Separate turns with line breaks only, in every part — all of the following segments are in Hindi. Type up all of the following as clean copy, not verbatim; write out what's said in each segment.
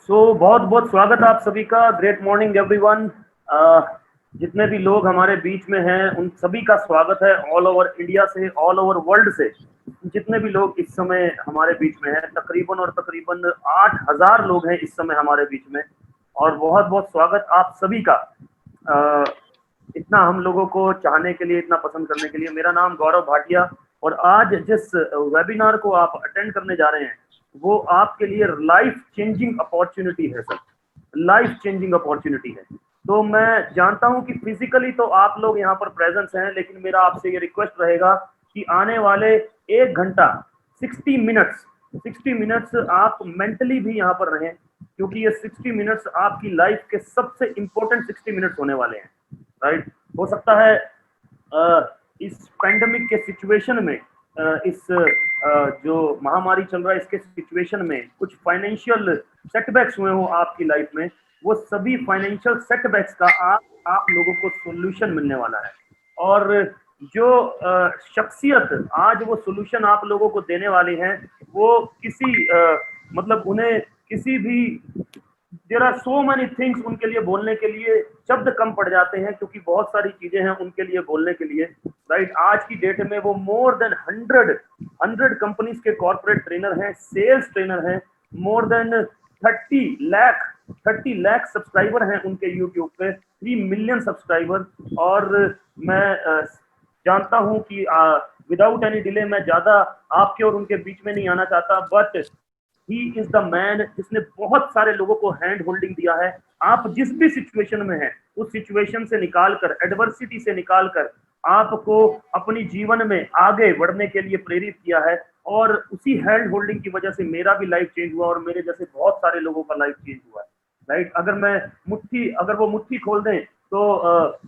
बहुत बहुत स्वागत है आप सभी का। Great morning everyone. जितने भी लोग हमारे बीच में हैं उन सभी का स्वागत है, ऑल ओवर इंडिया से, ऑल ओवर वर्ल्ड से। जितने भी लोग इस समय हमारे बीच में हैं, तकरीबन 8,000 लोग हैं इस समय हमारे बीच में। और बहुत बहुत स्वागत आप सभी का। इतना हम लोगों को चाहने के लिए, इतना पसंद करने के लिए। मेरा नाम गौरव भाटिया, और आज जिस वेबिनार को आप अटेंड करने जा रहे हैं वो आपके लिए लाइफ चेंजिंग अपॉर्चुनिटी है सर। लाइफ चेंजिंग अपॉर्चुनिटी है। तो मैं जानता हूं कि फिजिकली तो आप लोग यहाँ पर प्रेजेंस हैं, लेकिन मेरा आपसे ये रिक्वेस्ट रहेगा कि आने वाले 1 घंटा 60 मिनट्स आप मेंटली भी यहाँ पर रहें, क्योंकि ये 60 मिनट्स आपकी लाइफ के सबसे इंपॉर्टेंट 60 मिनट्स होने वाले हैं। राइट। हो सकता है इस पैंडेमिक के सिचुएशन में, इस जो महामारी चल रहा है इसके सिचुएशन में कुछ फाइनेंशियल सेटबैक्स हुए हो आपकी लाइफ में। वो सभी फाइनेंशियल सेटबैक्स का आप लोगों को सोल्यूशन मिलने वाला है। और जो शख्सियत आज वो सोल्यूशन आप लोगों को देने वाली हैं, वो किसी मतलब उन्हें किसी भी, there are so many things, उनके लिए बोलने के लिए शब्द कम पड़ जाते हैं, क्योंकि बहुत सारी चीजें हैं उनके लिए बोलने के लिए। राइट। आज की डेट में वो मोर देन 100 कंपनीज के कॉर्पोरेट ट्रेनर हैं, सेल्स ट्रेनर हैं। मोर देन 30 लाख सब्सक्राइबर हैं उनके यूट्यूब पे, 3 मिलियन सब्सक्राइबर। और मैं जानता हूं कि विदाउट एनी डिले मैं ज्यादा आपके और उनके बीच में नहीं आना चाहता, but he is the man जिसने बहुत सारे लोगों को हैंड होल्डिंग दिया है। आप जिस भी सिचुएशन में हैं उस सिचुएशन से निकालकर, एडवर्सिटी से निकालकर आपको अपनी जीवन में आगे बढ़ने के लिए प्रेरित किया है। और उसी हैंड होल्डिंग की वजह से मेरा भी लाइफ चेंज हुआ, और मेरे जैसे बहुत सारे लोगों का लाइफ चेंज हुआ है। राइट। अगर वो मुट्ठी खोल दें तो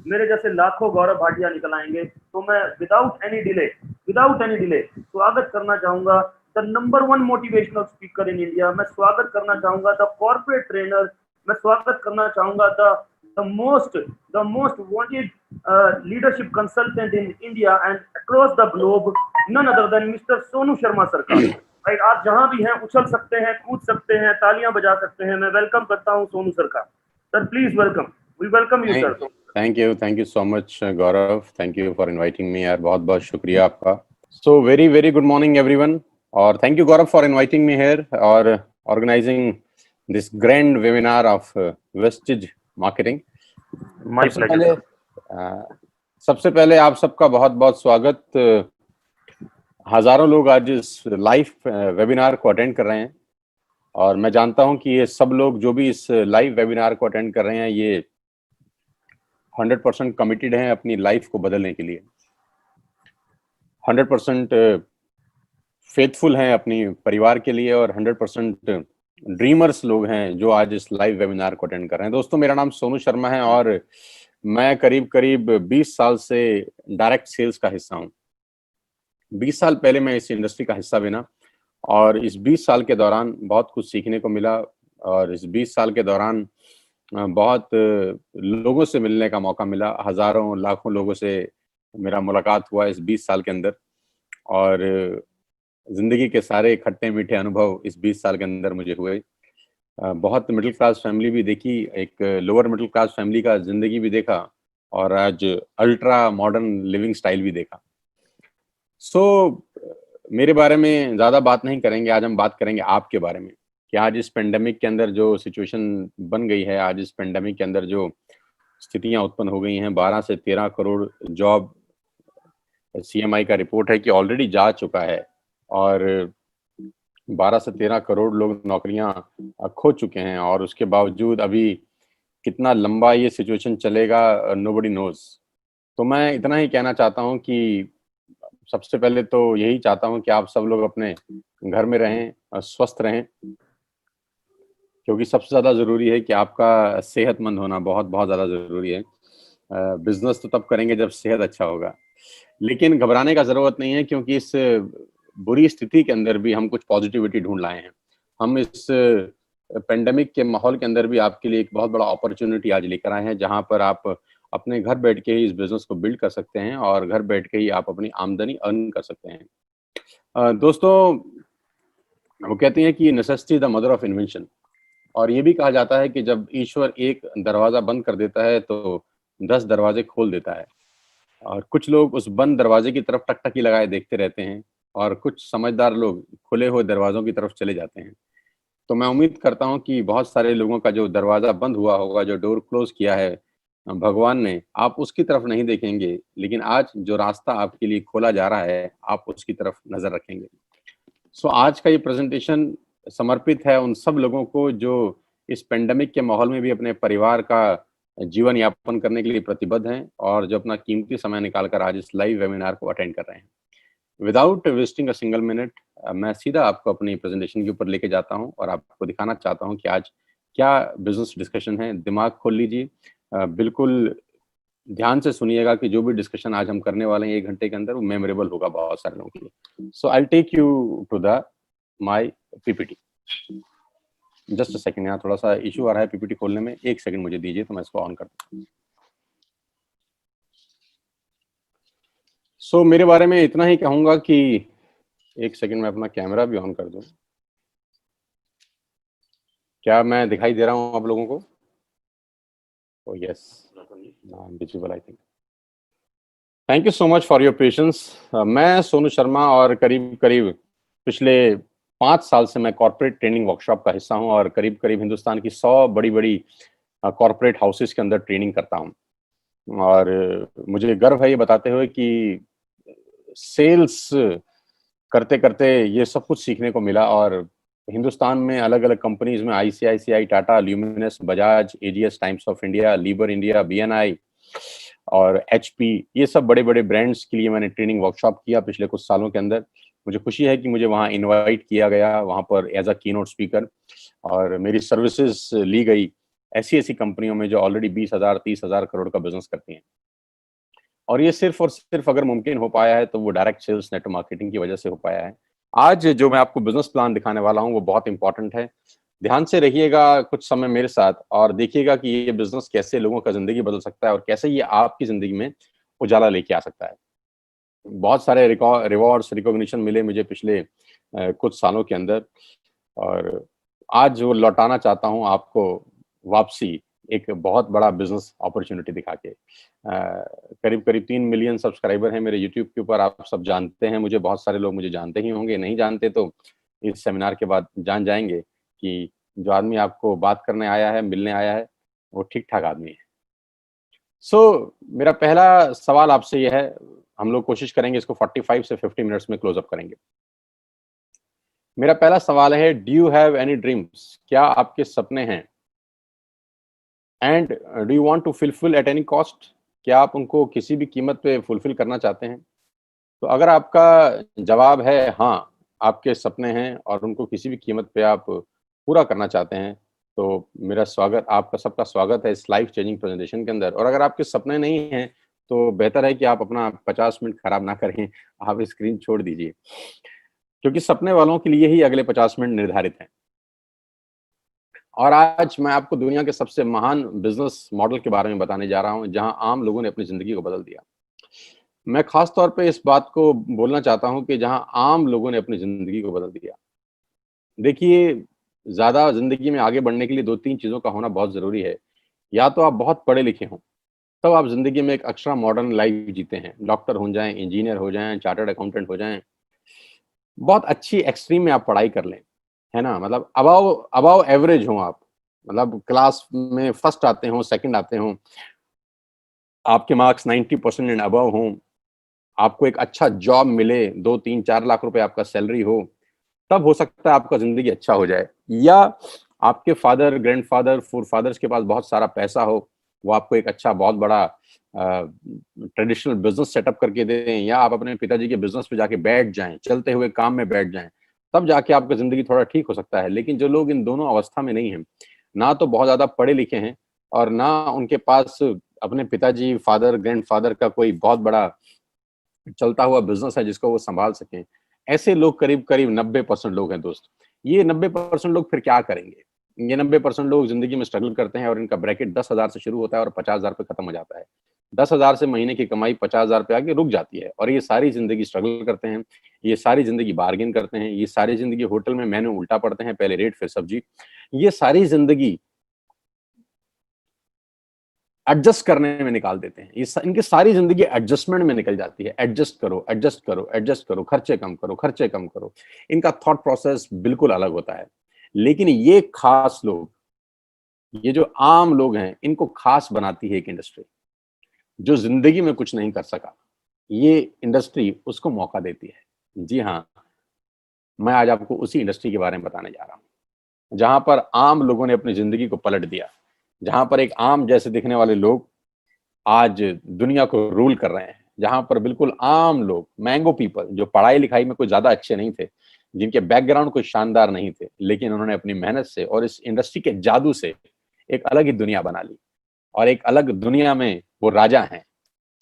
मेरे जैसे लाखों गौरव भाटिया निकल आएंगे। तो मैं विदाउट एनी डिले स्वागत करना चाहूंगा the number 1 motivational speaker in India. मैं स्वागत करना चाहूंगा द कॉर्पोरेट ट्रेनर। मैं स्वागत करना चाहूंगा the most wanted leadership consultant in India and across the globe, none other than mister Sonu Sharma sir का। राइट। आप जहां भी हैं उछल सकते हैं, कूद सकते हैं, तालियां बजा सकते हैं। मैं वेलकम करता हूं सोनू सर का। Sir please welcome, we welcome you sir.
Thank you so much Gaurav, thank you for inviting me यार, बहुत बहुत शुक्रिया आपका। So very very good morning everyone, और thank you Gaurav for inviting me here और organising this grand webinar of wastage marketing. सबसे पहले आप सबका बहुत बहुत स्वागत। हजारों लोग आज इस लाइव वेबिनार को अटेंड कर रहे हैं, और मैं जानता हूं कि ये सब लोग जो भी इस लाइव वेबिनार को अटेंड कर रहे हैं ये 100% कमिटेड हैं अपनी लाइफ को बदलने के लिए, 100% फेथफुल हैं अपनी परिवार के लिए, और 100% ड्रीमर्स लोग हैं जो आज इस लाइव वेबिनार को अटेंड कर रहे हैं। दोस्तों, मेरा नाम सोनू शर्मा है और मैं करीब 20 साल से डायरेक्ट सेल्स का हिस्सा हूं। 20 साल पहले मैं इस इंडस्ट्री का हिस्सा बना, और इस 20 साल के दौरान बहुत कुछ सीखने को मिला, और इस 20 साल के दौरान बहुत लोगों से मिलने का मौका मिला। हजारों लाखों लोगों से मेरा मुलाकात हुआ इस 20 साल के अंदर, और जिंदगी के सारे खट्टे मीठे अनुभव इस 20 साल के अंदर मुझे हुए। बहुत मिडिल क्लास फैमिली भी देखी, एक लोअर मिडिल क्लास फैमिली का जिंदगी भी देखा, और आज अल्ट्रा मॉडर्न लिविंग स्टाइल भी देखा। मेरे बारे में ज्यादा बात नहीं करेंगे, आज हम बात करेंगे आपके बारे में कि आज इस पेंडेमिक के अंदर जो सिचुएशन बन गई है, आज इस पेंडेमिक के अंदर जो स्थितियां उत्पन्न हो गई हैं, 12 से 13 करोड़ जॉब सीएमआई का रिपोर्ट है कि ऑलरेडी जा चुका है, और 12 से 13 करोड़ लोग नौकरियां खो चुके हैं, और उसके बावजूद अभी कितना लंबा ये सिचुएशन चलेगा नोबडी नोज। तो मैं इतना ही कहना चाहता हूं कि सबसे पहले तो यही चाहता हूं कि आप सब लोग अपने घर में रहें, स्वस्थ रहें, क्योंकि सबसे ज्यादा जरूरी है कि आपका सेहतमंद होना बहुत बहुत ज्यादा जरूरी है। बिजनेस तो तब करेंगे जब सेहत अच्छा होगा, लेकिन घबराने का जरूरत नहीं है, क्योंकि इस बुरी स्थिति के अंदर भी हम कुछ पॉजिटिविटी ढूंढ लाए हैं। हम इस पेंडेमिक के माहौल के अंदर भी आपके लिए एक बहुत बड़ा अपॉर्चुनिटी आज लेकर आए हैं, जहां पर आप अपने घर बैठ के ही इस बिजनेस को बिल्ड कर सकते हैं, और घर बैठ के ही आप अपनी आमदनी अर्न कर सकते हैं। दोस्तों, वो कहते हैं कि necessity is the mother of invention. और ये भी कहा जाता है कि जब ईश्वर एक दरवाजा बंद कर देता है तो 10 दरवाजे खोल देता है। और कुछ लोग उस बंद दरवाजे की तरफ टकटकी लगाए देखते रहते हैं और कुछ समझदार लोग खुले हुए दरवाजों की तरफ चले जाते हैं। तो मैं उम्मीद करता हूँ कि बहुत सारे लोगों का जो दरवाजा बंद हुआ होगा, जो डोर क्लोज किया है भगवान ने, आप उसकी तरफ नहीं देखेंगे, लेकिन आज जो रास्ता आपके लिए खोला जा रहा है, आप उसकी तरफ नजर रखेंगे। सो आज का ये प्रेजेंटेशन समर्पित है उन सब लोगों को जो इस पेंडेमिक के माहौल में भी अपने परिवार का जीवन यापन करने के लिए प्रतिबद्ध हैं और जो अपना कीमती समय निकालकर आज इस लाइव वेबिनार को अटेंड कर रहे हैं। Without wasting a single minute मैं सीधा आपको अपनी प्रेजेंटेशन के ऊपर लेके जाता हूं और आपको दिखाना चाहता हूं कि आज क्या बिजनेस डिस्कशन है। दिमाग खोल लीजिए, बिल्कुल ध्यान से सुनिएगा कि जो भी डिस्कशन आज हम करने वाले हैं 1 घंटे के अंदर वो मेमोरेबल होगा बहुत सारे लोगों के लिए। So I take you to the my PPT. Just a second, यहाँ थोड़ा सा इशू आ रहा है पीपीटी खोलने में, 1 सेकंड मुझे दीजिए तो मैं इसको ऑन करता हूँ। सो मेरे बारे में इतना ही कहूंगा कि 1 सेकंड में अपना कैमरा भी ऑन कर दूं। क्या मैं दिखाई दे रहा हूं आप लोगों को? Oh yes, I'm visible I think. Thank you so much for your patience. मैं सोनू शर्मा और करीब करीब पिछले 5 साल से मैं कॉर्पोरेट ट्रेनिंग वर्कशॉप का हिस्सा हूं और करीब करीब हिंदुस्तान की 100 बड़ी बड़ी कॉर्पोरेट हाउसेस के अंदर ट्रेनिंग करता हूं। और मुझे गर्व है ये बताते हुए कि सेल्स करते करते ये सब कुछ सीखने को मिला और हिंदुस्तान में अलग अलग कंपनीज में ICICI, Tata, Luminous, Bajaj, AGS, Times of India, लीबर इंडिया, बीएनआई और एचपी, ये सब बड़े बड़े ब्रांड्स के लिए मैंने ट्रेनिंग वर्कशॉप किया पिछले कुछ सालों के अंदर। मुझे खुशी है कि मुझे वहाँ इनवाइट किया गया, वहाँ पर एज अ कीनोट स्पीकर, और मेरी सर्विसेज ली गई ऐसी ऐसी कंपनियों में जो ऑलरेडी 20,000 30,000 करोड़ का बिजनेस करती हैं। और ये सिर्फ और सिर्फ अगर मुमकिन हो पाया है तो वो डायरेक्ट सेल्स नेटवर्क मार्केटिंग की वजह से हो पाया है। आज जो मैं आपको बिजनेस प्लान दिखाने वाला हूँ वो बहुत इंपॉर्टेंट है। ध्यान से रहिएगा कुछ समय मेरे साथ और देखिएगा कि ये बिजनेस कैसे लोगों का जिंदगी बदल सकता है और कैसे ये आपकी जिंदगी में उजाला लेके आ सकता है। बहुत सारे रिवॉर्ड्स, रिकॉग्निशन मिले मुझे पिछले कुछ सालों के अंदर, और आज वो लौटाना चाहता हूँ आपको वापसी एक बहुत बड़ा बिजनेस अपॉर्चुनिटी दिखा के। करीब करीब 3 मिलियन सब्सक्राइबर हैं मेरे यूट्यूब के ऊपर, आप सब जानते हैं मुझे, बहुत सारे लोग मुझे जानते ही होंगे, नहीं जानते तो इस सेमिनार के बाद जान जाएंगे कि जो आदमी आपको बात करने आया है, मिलने आया है, वो ठीक ठाक आदमी है। मेरा पहला सवाल आपसे यह है, हम लोग कोशिश करेंगे इसको 45 से 50 मिनट्स में क्लोज अप करेंगे। मेरा पहला सवाल है, do you have any dreams? क्या आपके सपने हैं? And do you want to fulfil at any cost? क्या आप उनको किसी भी कीमत पे फुलफिल करना चाहते हैं? तो अगर आपका जवाब है हाँ, आपके सपने हैं और उनको किसी भी कीमत पे आप पूरा करना चाहते हैं, तो मेरा स्वागत, आपका सबका स्वागत है इस लाइफ चेंजिंग प्रेजेंटेशन के अंदर। और अगर आपके सपने नहीं हैं तो बेहतर है कि आप अपना 50 मिनट खराब ना करें, आप स्क्रीन छोड़ दीजिए, क्योंकि सपने वालों के लिए ही अगले 50 मिनट निर्धारित हैं। और आज मैं आपको दुनिया के सबसे महान बिजनेस मॉडल के बारे में बताने जा रहा हूं जहां आम लोगों ने अपनी जिंदगी को बदल दिया। मैं खास तौर पे इस बात को बोलना चाहता हूं कि जहां आम लोगों ने अपनी जिंदगी को बदल दिया। देखिए, ज्यादा जिंदगी में आगे बढ़ने के लिए 2-3 चीजों का होना बहुत जरूरी है। या तो आप बहुत पढ़े लिखे हों, तब आप जिंदगी में एक एक्स्ट्रा मॉडर्न लाइफ जीते हैं, डॉक्टर हो जाएं, इंजीनियर हो जाएं, चार्टर्ड अकाउंटेंट हो जाएं, बहुत अच्छी एक्सट्रीम में आप पढ़ाई कर लें, है ना, मतलब अबव अबव एवरेज हो आप, मतलब क्लास में फर्स्ट आते हो, सेकंड आते हो, आपके मार्क्स 90% एंड अबव हों, आपको एक अच्छा जॉब मिले, 2-3-4 लाख रुपए आपका सैलरी हो, तब हो सकता है आपका जिंदगी अच्छा हो जाए। या आपके फादर, ग्रैंडफादर, फोरफादर्स के पास बहुत सारा पैसा हो, वो आपको एक अच्छा बहुत बड़ा ट्रेडिशनल बिजनेस सेटअप करके दें, या आप अपने पिताजी के बिजनेस पे जाके बैठ जाएं, चलते हुए काम में बैठ जाएं, तब जाके आपका जिंदगी थोड़ा ठीक हो सकता है। लेकिन जो लोग इन दोनों अवस्था में नहीं हैं, ना तो बहुत ज्यादा पढ़े लिखे हैं और ना उनके पास अपने पिताजी, फादर, ग्रैंडफादर का कोई बहुत बड़ा चलता हुआ बिजनेस है जिसको वो संभाल सकें, ऐसे लोग करीब करीब 90% लोग हैं दोस्त। ये 90% लोग फिर क्या करेंगे? ये 90% लोग जिंदगी में स्ट्रगल करते हैं और इनका ब्रैकेट 10,000 से शुरू होता है और 50,000 पे खत्म हो जाता है। 10,000 से महीने की कमाई 50,000 पे आके रुक जाती है, और ये सारी जिंदगी स्ट्रगल करते हैं, ये सारी जिंदगी बार्गेन करते हैं, ये सारी जिंदगी होटल में मेन्यू उल्टा पढ़ते हैं, पहले रेट फिर सब्जी, ये सारी जिंदगी एडजस्ट करने में निकाल देते हैं। इनकी सारी जिंदगी एडजस्टमेंट में निकल जाती है। एडजस्ट करो, एडजस्ट करो, एडजस्ट करो, खर्चे कम करो, खर्चे कम करो। इनका थॉट प्रोसेस बिल्कुल अलग होता है। लेकिन ये खास लोग, ये जो आम लोग हैं, इनको खास बनाती है एक इंडस्ट्री। जो जिंदगी में कुछ नहीं कर सका, ये इंडस्ट्री उसको मौका देती है। जी हाँ, मैं आज आपको उसी इंडस्ट्री के बारे में बताने जा रहा हूँ, जहां पर आम लोगों ने अपनी जिंदगी को पलट दिया, जहां पर एक आम जैसे दिखने वाले लोग आज दुनिया को रूल कर रहे हैं, जहां पर बिल्कुल आम लोग, मैंगो पीपल, जो पढ़ाई लिखाई में कोई ज्यादा अच्छे नहीं थे, जिनके बैकग्राउंड कोई शानदार नहीं थे, लेकिन उन्होंने अपनी मेहनत से और इस इंडस्ट्री के जादू से एक अलग ही दुनिया बना ली, और एक अलग दुनिया में वो राजा हैं।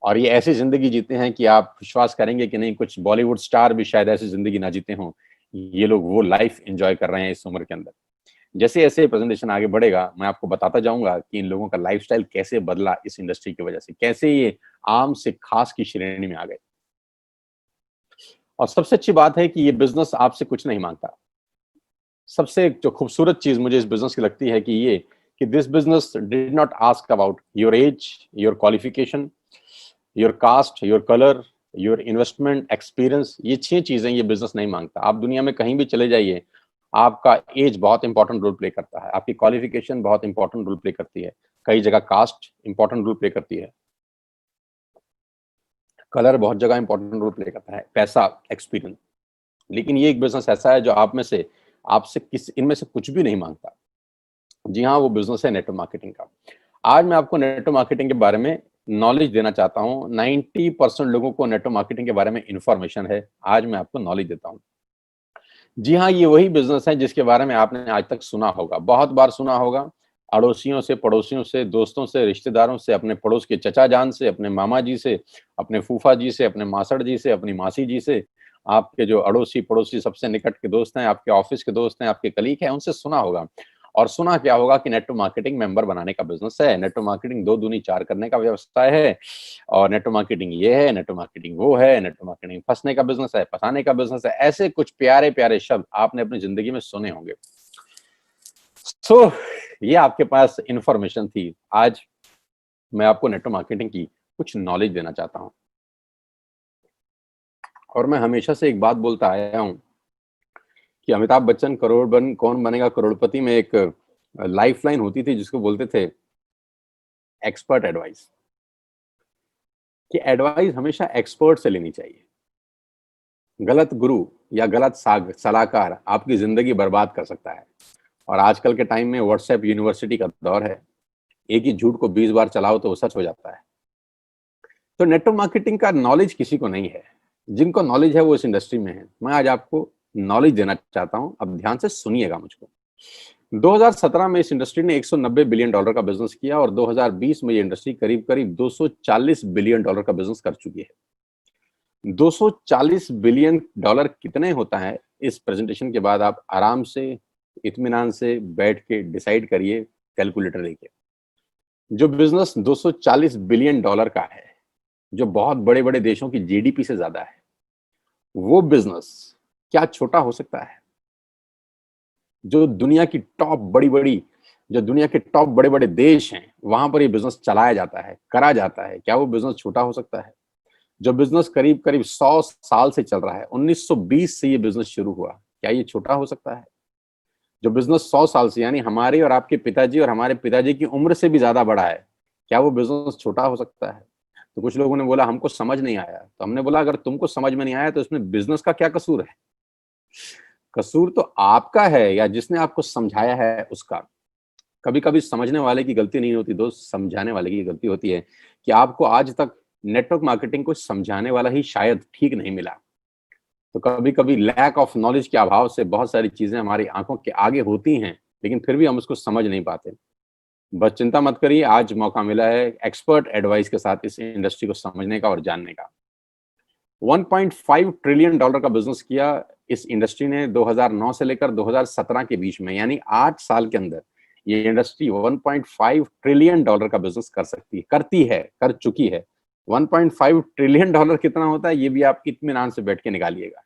और ये ऐसी जिंदगी जीते हैं कि आप विश्वास करेंगे कि नहीं, कुछ बॉलीवुड स्टार भी शायद ऐसी जिंदगी ना जीते हों। ये लोग वो लाइफ एंजॉय कर रहे हैं इस उम्र के अंदर। जैसे जैसे प्रेजेंटेशन आगे बढ़ेगा, मैं आपको बताता जाऊंगा कि इन लोगों का लाइफस्टाइल कैसे बदला इस इंडस्ट्री की वजह से, कैसे ये आम से खास की श्रेणी में आ गए। और सबसे अच्छी बात है कि ये बिजनेस आपसे कुछ नहीं मांगता। सबसे जो खूबसूरत चीज मुझे इस बिजनेस की लगती है कि ये, कि this business did not ask about your age, your qualification, your cast, your colour, your investment experience. ये 6 चीजें ये बिजनेस नहीं मांगता। आप दुनिया में कहीं भी चले जाइए, आपका एज बहुत इंपॉर्टेंट रोल प्ले करता है, आपकी क्वालिफिकेशन बहुत इंपॉर्टेंट रोल प्ले करती है, कई जगह कास्ट इंपॉर्टेंट रोल प्ले करती है, कलर बहुत जगह इंपॉर्टेंट रोल प्ले करता है, पैसा, एक्सपीरियंस। लेकिन ये एक बिजनेस ऐसा है जो आप में से, आपसे इनमें से कुछ भी नहीं मांगता। जी हाँ, वो बिजनेस है नेटवर्क मार्केटिंग का। आज मैं आपको नेटवर्क मार्केटिंग के बारे में नॉलेज देना चाहता हूँ। 90% लोगों को नेटवर्क मार्केटिंग के बारे में इंफॉर्मेशन है, आज मैं आपको नॉलेज देता हूँ। जी हाँ, ये वही बिजनेस है जिसके बारे में आपने आज तक सुना होगा, बहुत बार सुना होगा, अड़ोसियों से, पड़ोसियों से, दोस्तों से, रिश्तेदारों से, अपने पड़ोस के चचा जान से, अपने मामा जी से, अपने फूफा जी से, अपने मासड़ जी से, अपनी मासी जी से, आपके जो अड़ोसी पड़ोसी सबसे निकट के दोस्त हैं, आपके ऑफिस के दोस्त हैं, आपके कलीग हैं, उनसे सुना होगा। और सुना क्या होगा कि नेटवर्क मार्केटिंग मेंबर बनाने का बिजनेस है, नेटवर्क मार्केटिंग 2 दूनी 4 करने का व्यवसाय है, और नेटवर्क मार्केटिंग ये है, नेटवर्क मार्केटिंग वो है, नेटवर्क मार्केटिंग फंसने का बिजनेस है, फंसाने का बिजनेस है। ऐसे कुछ प्यारे प्यारे शब्द आपने अपनी जिंदगी में सुने होंगे। ये आपके पास इंफॉर्मेशन थी। आज मैं आपको नेटवर्क मार्केटिंग की कुछ नॉलेज देना चाहता हूं। और मैं हमेशा से एक बात बोलता आया हूं कि अमिताभ बच्चन कौन बनेगा करोड़पति में एक लाइफलाइन होती थी जिसको बोलते थे एक्सपर्ट एडवाइस, कि एडवाइस हमेशा एक्सपर्ट से लेनी चाहिए। गलत गुरु या गलत सलाहकार आपकी जिंदगी बर्बाद कर सकता है। और आजकल के टाइम में व्हाट्सएप यूनिवर्सिटी का दौर है, एक ही झूठ को 20 बार चलाओ तो वो सच हो जाता है। तो नेटवर्क मार्केटिंग का नॉलेज किसी को नहीं है, जिनको नॉलेज है वो इस इंडस्ट्री में है। मैं आज आपको नॉलेज देना चाहता हूं, अब ध्यान से सुनिएगा मुझको। 2017 में इस इंडस्ट्री ने $190 बिलियन का बिजनेस किया, और 2020 में ये इंडस्ट्री करीब करीब $240 बिलियन का बिजनेस कर चुकी है। $240 बिलियन कितने होता है, इस प्रेजेंटेशन के बाद आप आराम से, इत्मीनान से बैठ के डिसाइड करिए कैलकुलेटर लेके। जो बिजनेस $240 बिलियन का है, जो बहुत बड़े बड़े देशों की जीडीपी से ज्यादा है, वो बिजनेस क्या छोटा हो सकता है? जो दुनिया की टॉप बड़े बड़े देश हैं, वहां पर ये बिजनेस चलाया जाता है, करा जाता है, क्या वो बिजनेस छोटा हो सकता है? जो बिजनेस करीब करीब 100 साल से चल रहा है, 1920 से ये बिजनेस शुरू हुआ, क्या ये छोटा हो सकता है? जो बिजनेस 100 साल से, यानी हमारे और आपके पिताजी और हमारे पिताजी की उम्र से भी ज्यादा बड़ा है, क्या वो बिजनेस छोटा हो सकता है? तो कुछ लोगों ने बोला हमको समझ नहीं आया। तो हमने बोला अगर तुमको समझ में नहीं आया तो इसमें बिजनेस का क्या कसूर है? कसूर तो आपका है या जिसने आपको समझाया है उसका। कभी कभी समझने वाले की गलती नहीं होती दोस्त, समझाने वाले की गलती होती है, कि आपको आज तक नेटवर्क मार्केटिंग को समझाने वाला ही शायद ठीक नहीं मिला। तो कभी कभी लैक ऑफ नॉलेज के अभाव से बहुत सारी चीजें हमारी आंखों के आगे होती हैं, लेकिन फिर भी हम उसको समझ नहीं पाते। बस चिंता मत करिए, आज मौका मिला है एक्सपर्ट एडवाइस के साथ इस इंडस्ट्री को समझने का और जानने का। 1.5 ट्रिलियन डॉलर का बिजनेस किया इस इंडस्ट्री ने 2009 से लेकर 2017 के बीच में, यानी 8 साल के अंदर ये इंडस्ट्री 1.5 ट्रिलियन डॉलर का बिजनेस कर सकती है, कर चुकी है। 1.5 ट्रिलियन डॉलर कितना होता है ये भी आप इत्मीनान से बैठ के निकालिएगा।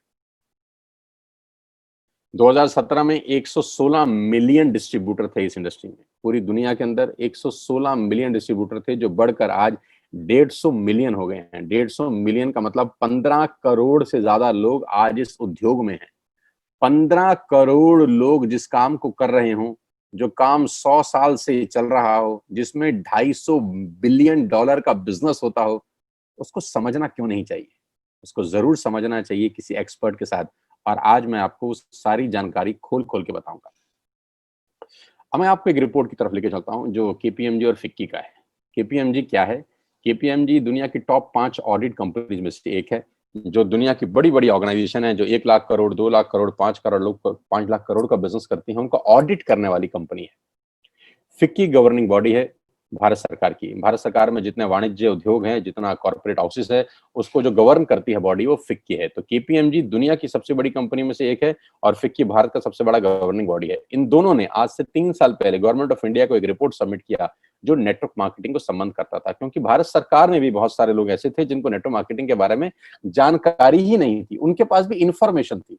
2017 में 116 मिलियन डिस्ट्रीब्यूटर थे इस इंडस्ट्री में। पूरी दुनिया के अंदर 116 मिलियन डिस्ट्रीब्यूटर थे, जो बढ़कर आज 150 मिलियन हो गए हैं। 150 मिलियन का मतलब 15 करोड़ से ज्यादा लोग आज इस उद्योग में हैं। 15 करोड़ लोग जिस काम को कर रहे हों, जो काम 100 साल से चल रहा हो, जिसमें 250 बिलियन डॉलर का बिजनेस होता हो, उसको समझना क्यों नहीं चाहिए? उसको जरूर समझना चाहिए किसी एक्सपर्ट के साथ। और आज मैं आपको उस सारी जानकारी खोल खोल के बताऊंगा। अब मैं आपको एक रिपोर्ट की तरफ लेके चलता हूं जो केपीएमजी और फिक्की का है। केपीएमजी क्या है? केपीएमजी दुनिया की टॉप 5 ऑडिट कंपनीज में से एक है, जो दुनिया की बड़ी बड़ी ऑर्गेनाइजेशन है, जो 1 लाख करोड़, 2 लाख करोड़, 5 करोड़ लोग, 5 लाख करोड़ का बिजनेस करती है, उनको ऑडिट करने वाली कंपनी है। फिक्की गवर्निंग बॉडी है भारत सरकार की। भारत सरकार में जितने वाणिज्य उद्योग हैं, जितना कॉर्पोरेट हाउसेस है, उसको जो गवर्न करती है बॉडी, वो फिक्की है। तो केपीएमजी दुनिया की सबसे बड़ी कंपनी में से एक है और फिक्की भारत का सबसे बड़ा गवर्निंग बॉडी है। इन दोनों ने आज से 3 साल पहले गवर्नमेंट ऑफ इंडिया को एक रिपोर्ट सबमिट किया जो नेटवर्क मार्केटिंग को संबंध करता था, क्योंकि भारत सरकार में भी बहुत सारे लोग ऐसे थे जिनको नेटवर्क मार्केटिंग के बारे में जानकारी ही नहीं थी, उनके पास भी इंफॉर्मेशन थी,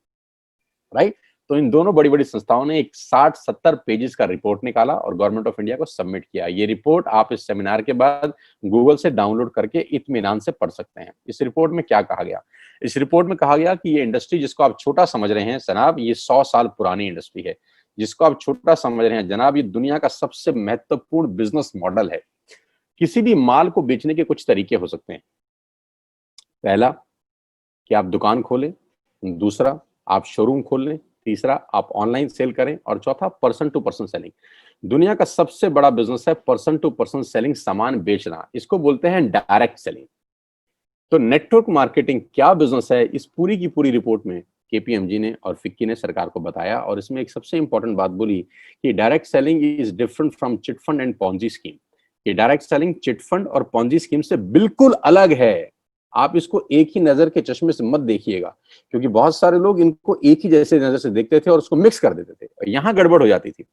राइट। तो इन दोनों बड़ी बड़ी संस्थाओं ने एक 60-70 पेजेस का रिपोर्ट निकाला और गवर्नमेंट ऑफ इंडिया को सबमिट किया। ये रिपोर्ट आप इस सेमिनार के बाद गूगल से डाउनलोड करके इत्मीनान से पढ़ सकते हैं। इस रिपोर्ट में क्या कहा गया? इस रिपोर्ट में कहा गया कि ये इंडस्ट्री जिसको आप छोटा समझ रहे हैं जनाब, ये 100 साल पुरानी इंडस्ट्री है। जिसको आप छोटा समझ रहे हैं जनाब, ये दुनिया का सबसे महत्वपूर्ण बिजनेस मॉडल है। किसी भी माल को बेचने के कुछ तरीके हो सकते हैं। पहला कि आप दुकान खोलें, दूसरा आप शोरूम खोल लें, तीसरा आप ऑनलाइन सेल करें, और चौथा पर्सन टू पर्सन सेलिंग। दुनिया का सबसे बड़ा बिजनेस है पर्सन टू पर्सन सेलिंग, सामान बेचना। इसको बोलते हैं डायरेक्ट सेलिंग। तो नेटवर्क मार्केटिंग क्या बिजनेस है, इस पूरी की पूरी रिपोर्ट में केपीएमजी ने और फिक्की ने सरकार को बताया। और इसमें एक सबसे इंपॉर्टेंट बात बोली कि direct selling is different from chit fund and Ponzi scheme. ये डायरेक्ट सेलिंग चिट फंड और पॉन्जी स्कीम से बिल्कुल अलग है। आप इसको एक ही नजर के चश्मे से मत देखिएगा, क्योंकि बहुत सारे लोग इनको एक ही जैसे नजर से देखते थे और उसको मिक्स कर देते थे, और यहां गड़बड़ हो जाती थी।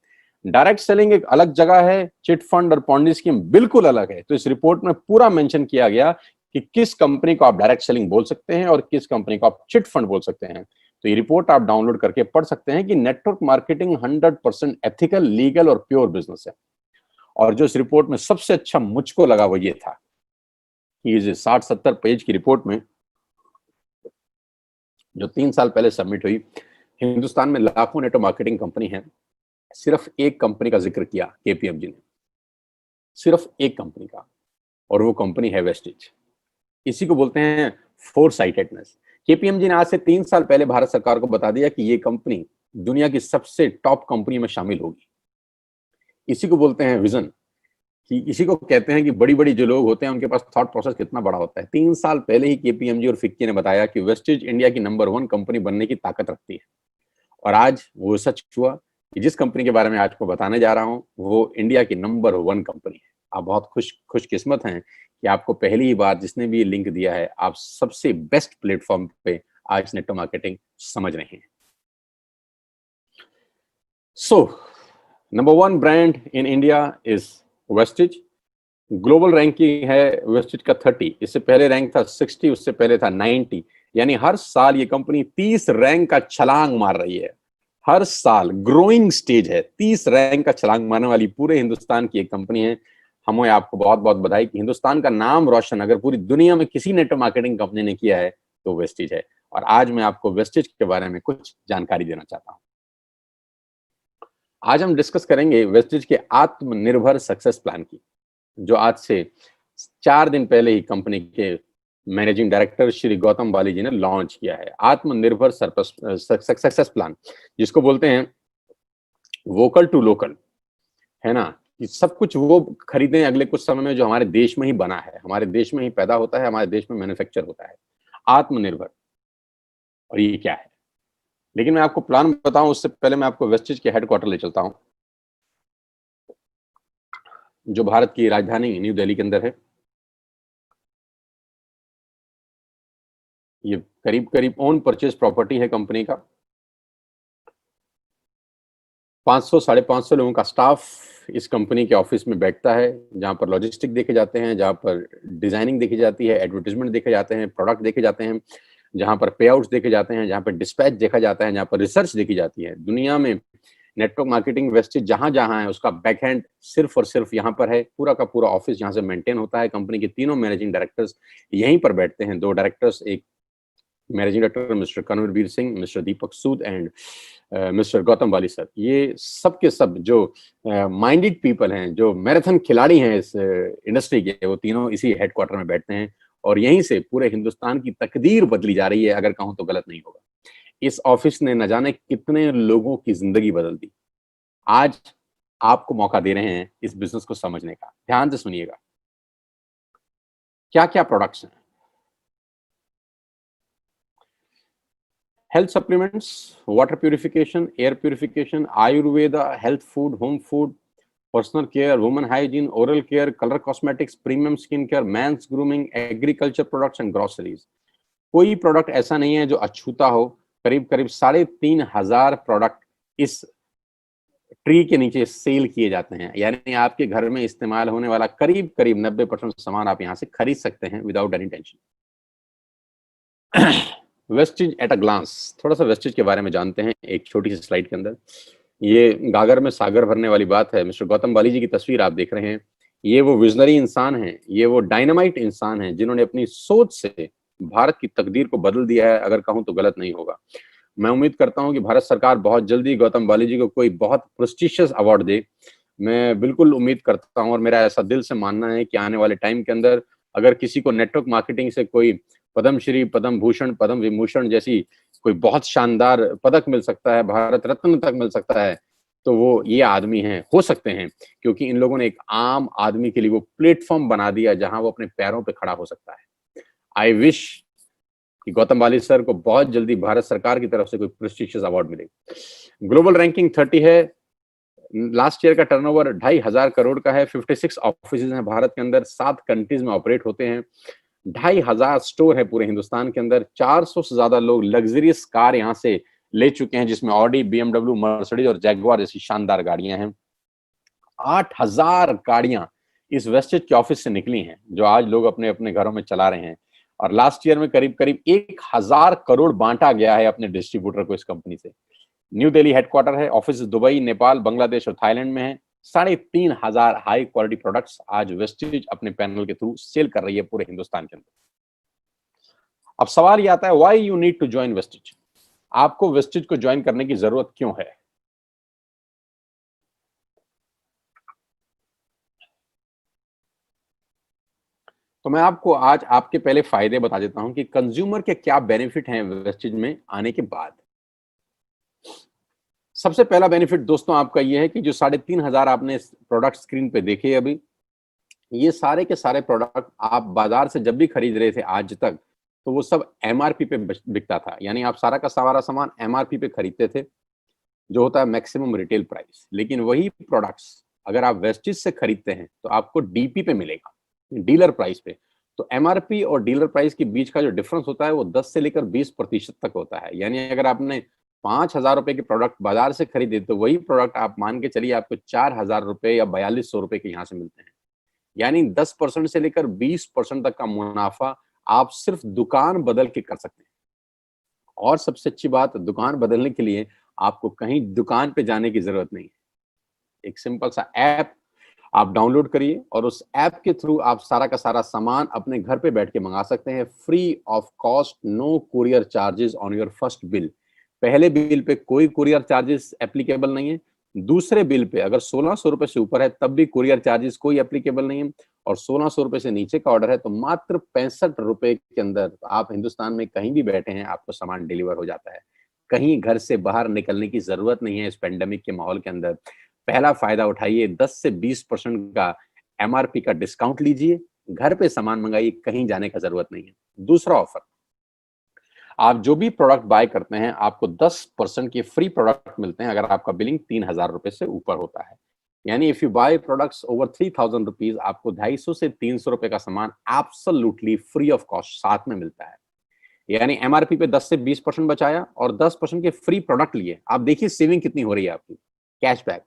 डायरेक्ट सेलिंग एक अलग जगह है, चिट फंड और पॉन्जी स्कीम बिल्कुल अलग है। तो इस रिपोर्ट में पूरा मेंशन किया गया कि किस कंपनी को आप डायरेक्ट सेलिंग बोल सकते हैं और किस कंपनी को आप चिट फंड बोल सकते हैं। तो ये रिपोर्ट आप डाउनलोड करके पढ़ सकते हैं कि नेटवर्क मार्केटिंग 100% एथिकल, लीगल और प्योर बिजनेस है। और जो इस रिपोर्ट में सबसे अच्छा मुझको लगा वो ये था कि ये 60-70 पेज की रिपोर्ट में, जो 3 साल पहले सबमिट हुई, हिंदुस्तान में लाखों नेटवर्क मार्केटिंग कंपनी है, सिर्फ एक कंपनी का जिक्र किया केपीएमजी ने, सिर्फ एक कंपनी का, और वो कंपनी है वेस्टेज। इसी को बोलते हैं फोरसाइटेडनेस। केपीएमजी ने आज से 3 साल पहले भारत सरकार को बता दिया कि ये कंपनी दुनिया की सबसे टॉप कंपनी में शामिल होगी। इसी को बोलते हैं विजन, कि इसी को कहते हैं कि बड़ी बड़ी जो लोग होते हैं उनके पास थॉट प्रोसेस कितना बड़ा होता है। 3 साल पहले ही केपीएमजी और फिक्की ने बताया कि वेस्टेज इंडिया की नंबर 1 कंपनी बनने की ताकत रखती है, और आज वो सच हुआ कि जिस कंपनी के बारे में आज को बताने जा रहा हूं वो इंडिया की नंबर 1 कंपनी है। आप बहुत खुशकिस्मत हैं कि आपको पहली ही बार जिसने भी ये लिंक दिया है, आप सबसे बेस्ट प्लेटफॉर्म पे आज नेटवर्क मार्केटिंग समझ रहे हैं। So number 1 brand in India is wastage. Global ranking है वेस्टेज का 30, इससे पहले रैंक था 60, उससे पहले था 90। यानी हर साल ये कंपनी 30 रैंक का छलांग मार रही है। हर साल ग्रोइंग स्टेज है, 30 रैंक का छलांग मारने वाली पूरे हिंदुस्तान की एक कंपनी है। हमें आपको बहुत बहुत बधाई कि हिंदुस्तान का नाम रोशन अगर पूरी दुनिया में किसी नेटवर्क मार्केटिंग कंपनी ने किया है तो वेस्टेज है। और आज मैं आपको वेस्टेज के बारे में कुछ जानकारी देना चाहता हूं। आज हम डिस्कस करेंगे वेस्टेज के आत्मनिर्भर सक्सेस प्लान की, जो आज से 4 दिन पहले ही कंपनी के मैनेजिंग डायरेक्टर श्री गौतम बाली जी ने लॉन्च किया है। आत्मनिर्भर सक्सेस प्लान, जिसको बोलते हैं वोकल टू लोकल, है ना, कि सब कुछ वो खरीदें अगले कुछ समय में जो हमारे देश में ही बना है, हमारे देश में ही पैदा होता है, हमारे देश में मैन्युफैक्चर होता है। आत्मनिर्भर, और ये क्या है? लेकिन मैं आपको प्लान बताऊं उससे पहले मैं आपको वेस्टेज के हेडक्वार्टर ले चलता हूं, जो भारत की राजधानी न्यू दिल्ली के अंदर है। ये करीब करीब ओन परचेज प्रॉपर्टी है कंपनी का। 500-550 लोगों का स्टाफ इस कंपनी के ऑफिस में बैठता है, जहाँ पर लॉजिस्टिक देखे जाते हैं, जहाँ पर डिजाइनिंग देखी जाती है, एडवर्टीजमेंट देखे जाते हैं, प्रोडक्ट देखे जाते हैं, जहाँ पर पे आउट्स देखे जाते हैं, जहाँ पर डिस्पैच देखा जाता है, जहाँ पर रिसर्च देखी जाती है। दुनिया में नेटवर्क मार्केटिंग वेस्टेज जहां जहां है, उसका बैकहैंड सिर्फ और सिर्फ यहाँ पर है। पूरा का पूरा ऑफिस जहां से मेंटेन होता है। कंपनी के तीनों मैनेजिंग डायरेक्टर्स यहीं पर बैठते हैं। 2 डायरेक्टर्स, एक managing director mister Kanveer Singh, mister Deepak Sood and mister Gautam वाली सर। ये सब के सब जो माइंडेड पीपल हैं, जो मैराथन खिलाड़ी हैं इस इंडस्ट्री के, वो तीनों इसी हेडक्वार्टर में बैठते हैं और यहीं से पूरे हिंदुस्तान की तकदीर बदली जा रही है, अगर कहूं तो गलत नहीं होगा। इस ऑफिस ने न जाने कितने लोगों की जिंदगी बदल दी। आज आपको मौका दे रहे हैं इस बिजनेस को समझने का। ध्यान से सुनिएगा, क्या क्या प्रोडक्ट्स हैं। Health supplements, water purification, air purification, Ayurveda, health food, home food, personal care, women hygiene, oral care, colour cosmetics, premium skin care, mains grooming, agriculture products and groceries. कोई प्रोडक्ट ऐसा नहीं है जो अछूता हो। करीब करीब 3,500 प्रोडक्ट इस ट्री के नीचे सेल किए जाते हैं। यानी आपके घर में इस्तेमाल होने वाला करीब करीब 90% सामान आप यहां से खरीद सकते हैं without any tension. Vestige at a glance. थोड़ा सा वेस्टेज के बारे में जानते हैं एक छोटी सी स्लाइड के अंदर। ये गागर में सागर भरने वाली बात है। मिस्टर गौतम बाली जी की तस्वीर आप देख रहे हैं। ये वो विजनरी इंसान हैं, ये वो डायनामाइट इंसान हैं जिन्होंने अपनी सोच से भारत की तकदीर को बदल दिया है, अगर कहूं तो गलत नहीं होगा। मैं उम्मीद करता हूं कि भारत सरकार बहुत जल्दी गौतम बाली जी को कोई बहुत प्रेस्टिशियस अवार्ड दे। मैं बिल्कुल उम्मीद करता हूं और मेरा ऐसा दिल से मानना है कि आने वाले टाइम के अंदर अगर किसी को नेटवर्क मार्केटिंग से कोई पद्मश्री, पद्म भूषण, पद्म विभूषण जैसी कोई बहुत शानदार पदक मिल सकता है, भारत रत्न तक मिल सकता है, तो वो ये आदमी हैं, हो सकते हैं, क्योंकि इन लोगों ने एक आम आदमी के लिए वो प्लेटफॉर्म बना दिया जहां वो अपने पैरों पे खड़ा हो सकता है। आई विश कि गौतम बाली सर को बहुत जल्दी भारत सरकार की तरफ से कोई प्रेस्टिजियस अवार्ड मिले। ग्लोबल रैंकिंग 30 है। लास्ट ईयर का टर्नओवर 2,500 करोड़ का है। 56 ऑफिस हैं भारत के अंदर, 7 कंट्रीज में ऑपरेट होते हैं। 2,500 स्टोर है पूरे हिंदुस्तान के अंदर। 400 से ज्यादा लोग लग्जरियस कार यहाँ से ले चुके हैं, जिसमें ऑडी, BMW, मर्सिडीज और जैगवार जैसी शानदार गाड़ियां हैं। 8,000 गाड़ियां इस वेस्टेज के ऑफिस से निकली हैं, जो आज लोग अपने अपने घरों में चला रहे हैं। और लास्ट ईयर में करीब करीब 1,000 करोड़ बांटा गया है अपने डिस्ट्रीब्यूटर को इस कंपनी से। न्यू दिल्ली हेडक्वार्टर है। ऑफिस दुबई, नेपाल, बांग्लादेश और थाईलैंड में है। 3,500 हाई क्वालिटी प्रोडक्ट्स आज वेस्टेज अपने पैनल के थ्रू सेल कर रही है पूरे हिंदुस्तान के अंदर। अब सवाल ये आता है, why you need to join Vestige. आपको वेस्टेज को ज्वाइन करने की जरूरत क्यों है? तो मैं आपको आज आपके पहले फायदे बता देता हूं कि कंज्यूमर के क्या बेनिफिट हैं वेस्टेज में आने के बाद। सबसे पहला बेनिफिट दोस्तों आपका यह है कि जो 3,500 आपने प्रोडक्ट स्क्रीन पे देखे अभी, ये सारे के सारे प्रोडक्ट आप बाजार से जब भी खरीद रहे थे आज तक, तो वो सब MRP पे बिकता था। यानी आप सारा का सारा सामान MRP पे खरीदते थे, जो होता है मैक्सिमम रिटेल प्राइस। लेकिन वही प्रोडक्ट्स अगर आप वेस्टेज से खरीदते हैं तो आपको DP पे मिलेगा, डीलर प्राइस पे। तो MRP और डीलर प्राइस के बीच का जो डिफरेंस होता है वो 10 से लेकर 20% तक होता है। यानी अगर आपने 5,000 रुपए के प्रोडक्ट बाजार से खरीदे, तो वही प्रोडक्ट आप मान के चलिए आपको 4,000 रुपए या 4,200 रुपए के यहाँ से मिलते हैं। यानी 10% से लेकर 20% तक का मुनाफा आप सिर्फ दुकान बदल के कर सकते हैं। और सबसे अच्छी बात, दुकान बदलने के लिए आपको कहीं दुकान पे जाने की जरूरत नहीं है। एक सिंपल सा ऐप आप डाउनलोड करिए और उस ऐप के थ्रू आप सारा का सारा सामान अपने घर पे बैठ के मंगा सकते हैं, free of cost, no courier charges on your first bill. पहले बिल पे कोई कुरियर चार्जेस एप्लीकेबल नहीं है। दूसरे बिल पे अगर 1,600 रुपए से ऊपर है तब भी कुरियर चार्जेस कोई एप्लीकेबल नहीं है। और 1,600 रुपए से नीचे का ऑर्डर है तो मात्र 65 रुपए के अंदर आप हिंदुस्तान में कहीं भी बैठे हैं, आपको सामान डिलीवर हो जाता है। कहीं घर से बाहर निकलने की जरूरत नहीं है इस पेंडेमिक के माहौल के अंदर। पहला फायदा उठाइए, 10 से 20% का MRP का डिस्काउंट लीजिए, घर पे सामान मंगाइए, कहीं जाने का जरूरत नहीं है। दूसरा ऑफर, आप जो भी प्रोडक्ट बाय करते हैं आपको 10% के फ्री प्रोडक्ट मिलते हैं अगर आपका बिलिंग 3,000 रुपए से ऊपर होता है। यानी if you buy products over 3,000 rupees, आपको 250 से 300 रुपए का सामान एब्सोल्युटली फ्री ऑफ कॉस्ट साथ में मिलता है। यानी MRP पे 10 से 20% बचाया और 10% के फ्री प्रोडक्ट लिए। आप देखिए सेविंग कितनी हो रही है आपकी, कैशबैक।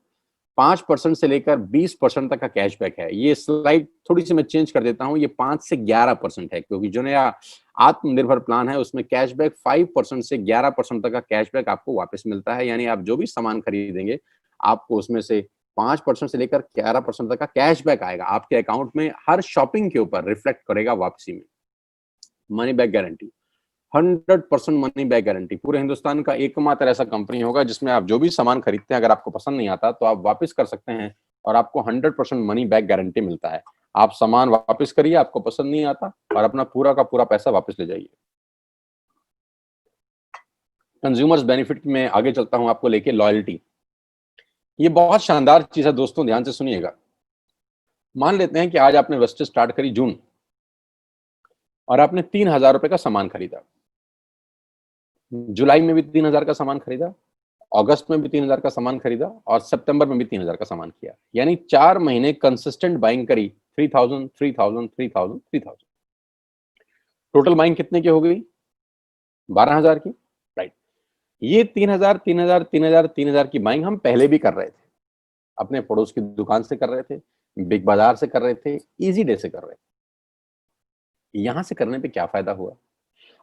5% से लेकर 20% तक का कैशबैक है। ये स्लाइड थोड़ी सी मैं चेंज कर देता हूं, ये 5 से 11% है, क्योंकि जो नया आत्मनिर्भर प्लान है उसमें कैशबैक 5% से 11% तक का कैशबैक आपको वापस मिलता है। यानी आप जो भी सामान खरीदेंगे आपको उसमें से 5% से लेकर 11% तक का कैशबैक आएगा आपके अकाउंट में, हर शॉपिंग के ऊपर रिफ्लेक्ट करेगा वापसी में। Money back guarantee, 100% money back guarantee. पूरे हिंदुस्तान का एकमात्र ऐसा कंपनी होगा जिसमें आप जो भी सामान खरीदते हैं, अगर आपको पसंद नहीं आता तो आप वापस कर सकते हैं और आपको 100% मनी बैक गारंटी मिलता है। आप सामान वापस करिए, आपको पसंद नहीं आता, और अपना पूरा का पूरा पैसा वापस ले जाइए। कंज्यूमर्स बेनिफिट में आगे चलता हूं आपको लेके, लॉयल्टी। ये बहुत शानदार चीज है दोस्तों, ध्यान से सुनिएगा। मान लेते हैं कि आज आपने वेस्टेज स्टार्ट करी जून, और आपने 3,000 रुपए का सामान खरीदा। जुलाई में भी 3,000 का सामान खरीदा, अगस्त में भी 3,000 का सामान खरीदा, और सितंबर में भी 3,000 का सामान किया। यानी 4 महीने कंसिस्टेंट बाइंग करी, 3,000 3,000 3,000 3,000। टोटल बाइंग कितने की हो गई? 12,000 की, राइट। ये 3,000 3,000 3,000 3,000 की बाइंग हम पहले भी कर रहे थे, अपने पड़ोस की दुकान से कर रहे थे, बिग बाजार से कर रहे थे, इजी डे से कर रहे थे। यहां से करने पे क्या फायदा हुआ?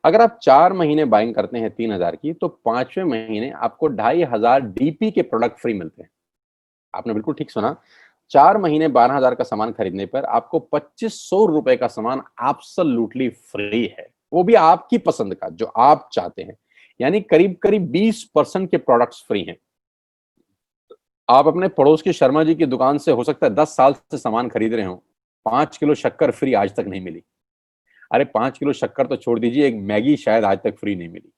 अगर आप 4 महीने बाइंग करते हैं 3,000 की, तो 5वें महीने आपको 2,500 डीपी के प्रोडक्ट फ्री मिलते हैं। आपने बिल्कुल ठीक सुना, 4 महीने 12,000 का सामान खरीदने पर आपको 2,500 रुपए का सामान एब्सोल्युटली फ्री है, वो भी आपकी पसंद का जो आप चाहते हैं। यानी करीब करीब 20% के प्रोडक्ट्स फ्री हैं। आप अपने पड़ोस की शर्मा जी की दुकान से हो सकता है 10 साल से सामान खरीद रहे हो, 5 किलो शक्कर फ्री आज तक नहीं मिली। अरे 5 किलो शक्कर तो छोड़ दीजिए, एक मैगी शायद आज तक फ्री नहीं मिली।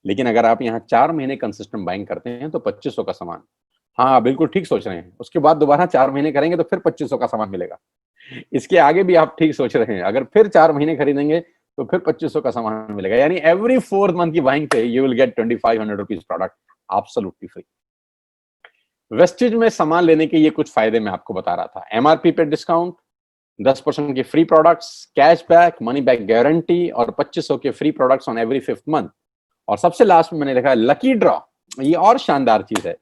लेकिन अगर आप यहाँ 4 महीने कंसिस्टेंट बाइंग करते हैं तो 2,500 का सामान, हाँ बिल्कुल ठीक सोच रहे हैं, उसके बाद दोबारा 4 महीने करेंगे तो फिर 2,500 का सामान मिलेगा। इसके आगे भी आप ठीक सोच रहे हैं, अगर फिर 4 महीने खरीदेंगे तो फिर 2,500 का सामान मिलेगा। यानी एवरी 4th मंथ की बाइंग पे you will get 2,500 rupees product absolutely free. Wastage में सामान लेने के ये कुछ फायदे मैं आपको बता रहा था। एमआरपी पे डिस्काउंट, 10% के free products, cashback, money back guarantee, और 2,500 के free products on every 5th month. और सबसे लास्ट में मैंने देखा है लकी ड्रॉ। ये और शानदार चीज है,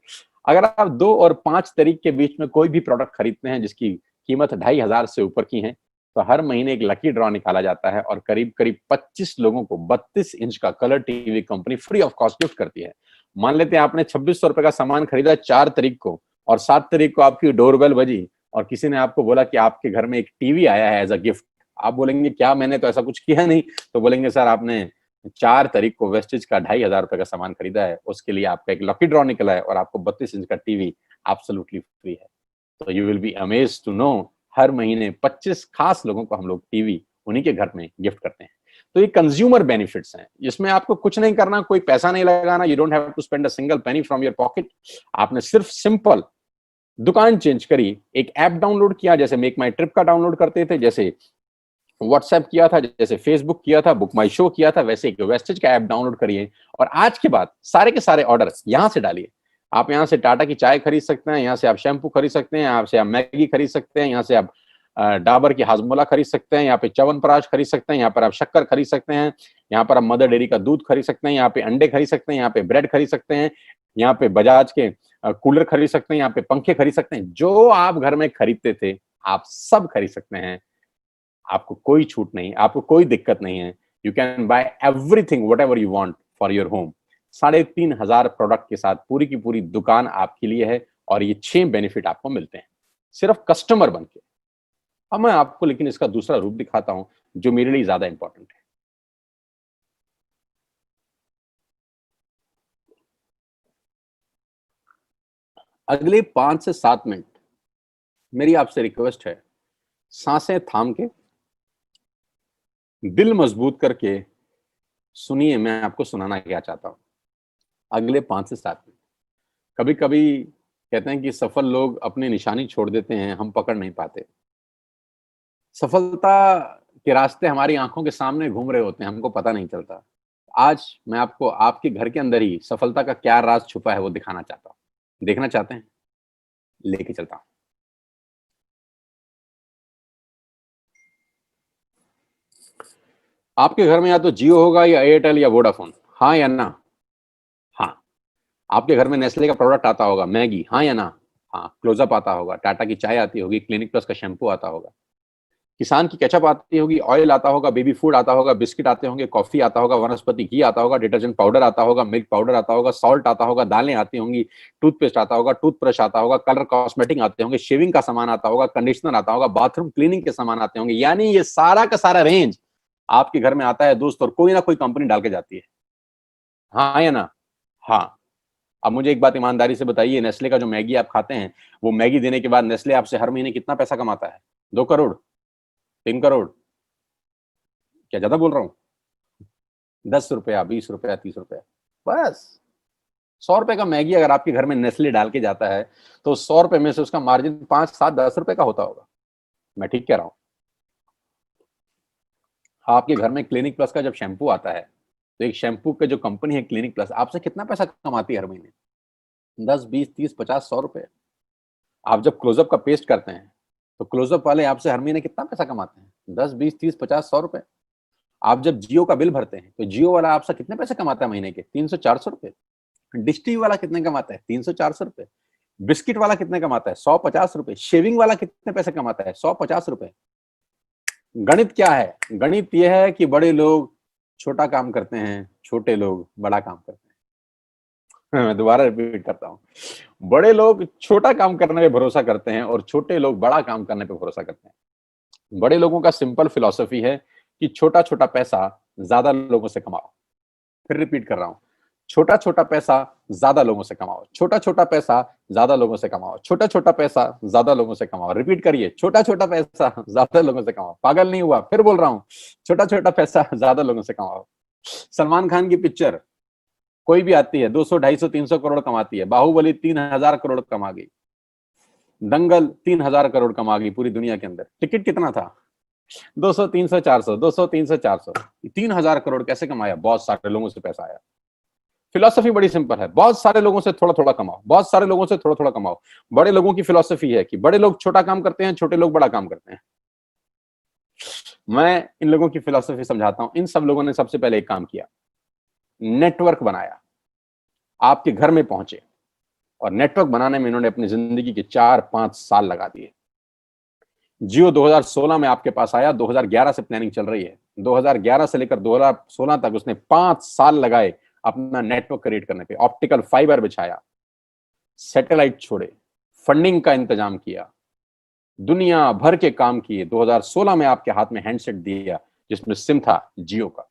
अगर आप 2 और 5 तारीख के बीच में कोई भी प्रोडक्ट खरीदते हैं जिसकी कीमत 2,500 से ऊपर की है, तो हर महीने एक लकी ड्रॉ निकाला जाता है और करीब करीब 25 लोगों को 32 इंच का colour TV company free of cost gift करती है। मान लेते हैं आपने 2,600 रुपए का सामान खरीदा 4 तारीख को, और 7 तारीख को आपकी डोरबेल बजी और किसी ने आपको बोला कि आपके घर में एक टीवी आया है एज अ गिफ्ट। आप बोलेंगे क्या, मैंने तो ऐसा कुछ किया नहीं। तो बोलेंगे सर आपने 4 तारीख को वेस्टेज का 2,500 रुपए का सामान खरीदा है, उसके लिए आपका एक लकी ड्रॉ निकला है और आपको 32 इंच का टीवी एब्सोल्युटली फ्री है। तो you will be amazed to know, हर महीने 25 खास लोगों को हम लोग टीवी उन्हीं के घर में गिफ्ट करते हैं। तो ये कंज्यूमर बेनिफिट्स हैं, जिसमें आपको कुछ नहीं करना, कोई पैसा नहीं लगाना, you don't have to spend a single penny from your pocket. आपने सिर्फ सिंपल दुकान चेंज करी, एक ऐप डाउनलोड किया, जैसे मेक माई ट्रिप का डाउनलोड करते थे, जैसे व्हाट्सएप किया था, जैसे फेसबुक किया था, बुक माई शो किया था, वैसे एक वेस्टेज का ऐप डाउनलोड करिए और आज के बाद सारे के सारे ऑर्डर यहां से डालिए। आप यहां से टाटा की चाय खरीद सकते हैं, यहाँ से आप शैम्पू खरीद सकते हैं, यहाँ से आप मैगी खरीद सकते हैं, यहाँ से आप डाबर की हाजमोला खरीद सकते हैं, यहाँ पे च्यवनप्राश खरीद सकते हैं, यहाँ पर आप शक्कर खरीद सकते हैं, यहाँ पर आप मदर डेयरी का दूध खरीद सकते हैं, यहाँ पे अंडे खरीद सकते हैं, यहाँ पे ब्रेड खरीद सकते हैं, यहाँ पे बजाज के कूलर खरीद सकते हैं, यहाँ पे पंखे खरीद सकते हैं। जो आप घर में खरीदते थे आप सब खरीद सकते हैं। आपको कोई छूट नहीं, आपको कोई दिक्कत नहीं है। You can buy everything what ever you want for your home. 3,500 product के साथ पूरी की पूरी दुकान आपके लिए है और ये 6 बेनिफिट आपको मिलते हैं सिर्फ कस्टमर बन के। अब मैं आपको लेकिन इसका दूसरा रूप दिखाता हूं जो मेरे लिए ज्यादा इंपॉर्टेंट है। अगले 5 से 7 मिनट मेरी आपसे रिक्वेस्ट है, सांसें थाम के, दिल मजबूत करके सुनिए मैं आपको सुनाना क्या चाहता हूं। अगले 5 से 7 मिनट। कभी कभी कहते हैं कि सफल लोग अपनी निशानी छोड़ देते हैं, हम पकड़ नहीं पाते। सफलता के रास्ते हमारी आंखों के सामने घूम रहे होते हैं, हमको पता नहीं चलता। आज मैं आपको आपके घर के अंदर ही सफलता का क्या राज छुपा है वो दिखाना चाहता हूं। देखना चाहते हैं? लेके चलता हूं। आपके घर में या तो जियो होगा या एयरटेल या वोडाफोन, हाँ या ना? हाँ। आपके घर में नेस्ले का प्रोडक्ट आता होगा, मैगी, हाँ या ना? हाँ, क्लोजअप आता होगा, टाटा की चाय आती होगी, क्लिनिक प्लस का शैम्पू आता होगा, किसान की केचप आती होगी, ऑयल आता होगा, बेबी फूड आता होगा, बिस्किट आते होंगे, कॉफी आता होगा, वनस्पति घी आता होगा, डिटर्जेंट पाउडर आता होगा, मिल्क पाउडर आता होगा, सॉल्ट आता होगा, दालें आती होंगी, टूथपेस्ट आता होगा, टूथब्रश आता होगा, कलर कॉस्मेटिक आते होंगे, शेविंग का सामान आता होगा, कंडीशनर आता होगा, बाथरूम क्लीनिंग के सामान आते होंगे। यानी ये सारा का सारा रेंज आपके घर में आता है दोस्त, और कोई ना कोई कंपनी डाल के जाती है। हाँ या ना? हाँ। अब मुझे एक बात ईमानदारी से बताइए, नेस्ले का जो मैगी आप खाते हैं, वो मैगी देने के बाद नेस्ले आपसे हर महीने कितना पैसा कमाता है? 2 करोड़, 3 करोड़? क्या ज्यादा बोल रहा हूं? 10 रुपया, 20 रुपया, 30 रुपया, बस। 100 रुपए का मैगी अगर आपके घर में नेस्ले डाल के जाता है, तो 100 रुपए में से उसका मार्जिन 5, 7, 10 रुपए का होता होगा। मैं ठीक कह रहा हूं? आपके घर में क्लिनिक प्लस का जब शैम्पू आता है, तो एक शैम्पू का जो कंपनी है क्लिनिक प्लस, आपसे कितना पैसा कमाती है हर महीने? 10, 20, 30, 50, 100 रुपए। आप जब क्लोजअप का पेस्ट करते हैं, तो क्लोजअप वाले आपसे हर महीने कितना पैसा कमाते हैं? 10, 20, 30, 50, 100 रुपए। आप जब जियो का बिल भरते हैं, तो जियो वाला आपसे कितने पैसे कमाता है महीने के? 300, 400 रुपए। डिश टीवी वाला कितने कमाता है? 300, 400 रुपए। बिस्किट वाला कितने कमाता है? 150 रुपए। शेविंग वाला कितने पैसे कमाता है? 150 रुपए। गणित क्या है? गणित यह है कि बड़े लोग छोटा काम करते हैं, छोटे लोग बड़ा काम करते हैं। मैं दोबारा रिपीट करता हूँ, बड़े लोग छोटा काम करने पे भरोसा करते हैं, और छोटे लोग बड़ा काम करने पे भरोसा करते हैं। बड़े लोगों का सिंपल फिलॉसफी है कि छोटा छोटा पैसा ज्यादा लोगों से कमाओ। फिर रिपीट कर रहा हूं, छोटा छोटा पैसा ज्यादा लोगों से कमाओ, छोटा छोटा पैसा ज्यादा लोगों से कमाओ, छोटा छोटा पैसा ज्यादा लोगों से कमाओ। रिपीट करिए, छोटा छोटा पैसा ज्यादा लोगों से कमाओ। पागल नहीं हुआ? फिर बोल रहा हूं, छोटा छोटा पैसा ज्यादा लोगों से कमाओ। सलमान खान की पिक्चर कोई भी आती है, 200, 250, 300 करोड़ कमाती है। बाहुबली 3000 करोड़ कमा गई, दंगल 3000 करोड़ कमा गई पूरी दुनिया के अंदर। टिकट कितना था? 200, 300, 400, 200, 300, 400, 3000 करोड़ कैसे कमाया? बहुत सारे लोगों से पैसा आया। फिलॉसफी बड़ी सिंपल है, बहुत सारे लोगों से थोड़ा थोड़ा कमाओ, बहुत सारे लोगों से थोड़ा थोड़ा कमाओ। बड़े लोगों की फिलॉसफी है कि बड़े लोग छोटा काम करते हैं, छोटे लोग बड़ा काम करते हैं। मैं इन लोगों की फिलॉसफी समझाता हूं। इन सब लोगों ने सबसे पहले एक काम किया, नेटवर्क बनाया, आपके घर में पहुंचे, और नेटवर्क बनाने में इन्होंने अपनी जिंदगी के 4-5 साल लगा दिए। जियो 2016 में आपके पास आया, 2011 से प्लानिंग चल रही है। 2011 से लेकर 2016 तक उसने 5 साल लगाए अपना नेटवर्क क्रिएट करने पे। ऑप्टिकल फाइबर बिछाया, सैटेलाइट छोड़े, फंडिंग का इंतजाम किया, दुनिया भर के काम किए। 2016 में आपके हाथ में हैंडसेट दिया जिसमें सिम था जियो का।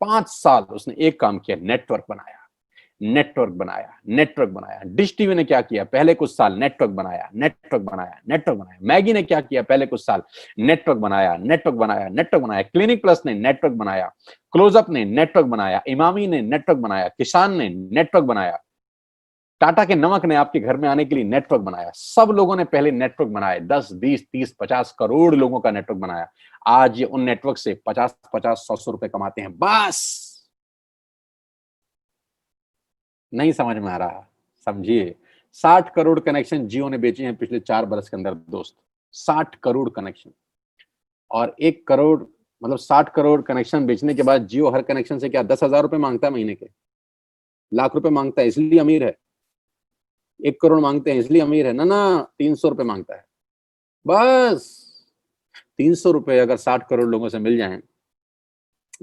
5 साल उसने एक काम किया, नेटवर्क बनाया, नेटवर्क बनाया, नेटवर्क बनाया। डिश टीवी ने क्या किया? पहले कुछ साल नेटवर्क बनाया, नेटवर्क बनाया, नेटवर्क बनाया। मैगी ने क्या किया? पहले कुछ साल नेटवर्क बनाया, नेटवर्क बनाया, नेटवर्क बनाया। क्लिनिक प्लस ने नेटवर्क बनाया, क्लोजअप ने नेटवर्क बनाया, इमामी ने नेटवर्क बनाया, किसान ने नेटवर्क बनाया, टाटा के नमक ने आपके घर में आने के लिए नेटवर्क बनाया। सब लोगों ने पहले नेटवर्क बनाए, 10, 20, 30, 50 करोड़ लोगों का नेटवर्क बनाया। आज ये उन नेटवर्क से 50, 50, 100 रुपए कमाते हैं। बस नहीं समझ में आ रहा? समझिए, 60 करोड़ कनेक्शन जियो ने बेचे हैं पिछले 4 बरस के अंदर दोस्त। 60 करोड़ कनेक्शन, और 1 करोड़ मतलब 60 करोड़ कनेक्शन बेचने के बाद जियो हर कनेक्शन से क्या 10,000 रुपए मांगता है महीने के? लाख रुपए मांगता है, इसलिए अमीर है। 1 करोड़ मांगते हैं इसलिए अमीर है? ना ना, 300 रुपए मांगता है बस। 300 रुपए अगर 60 करोड़ लोगों से मिल जाएं,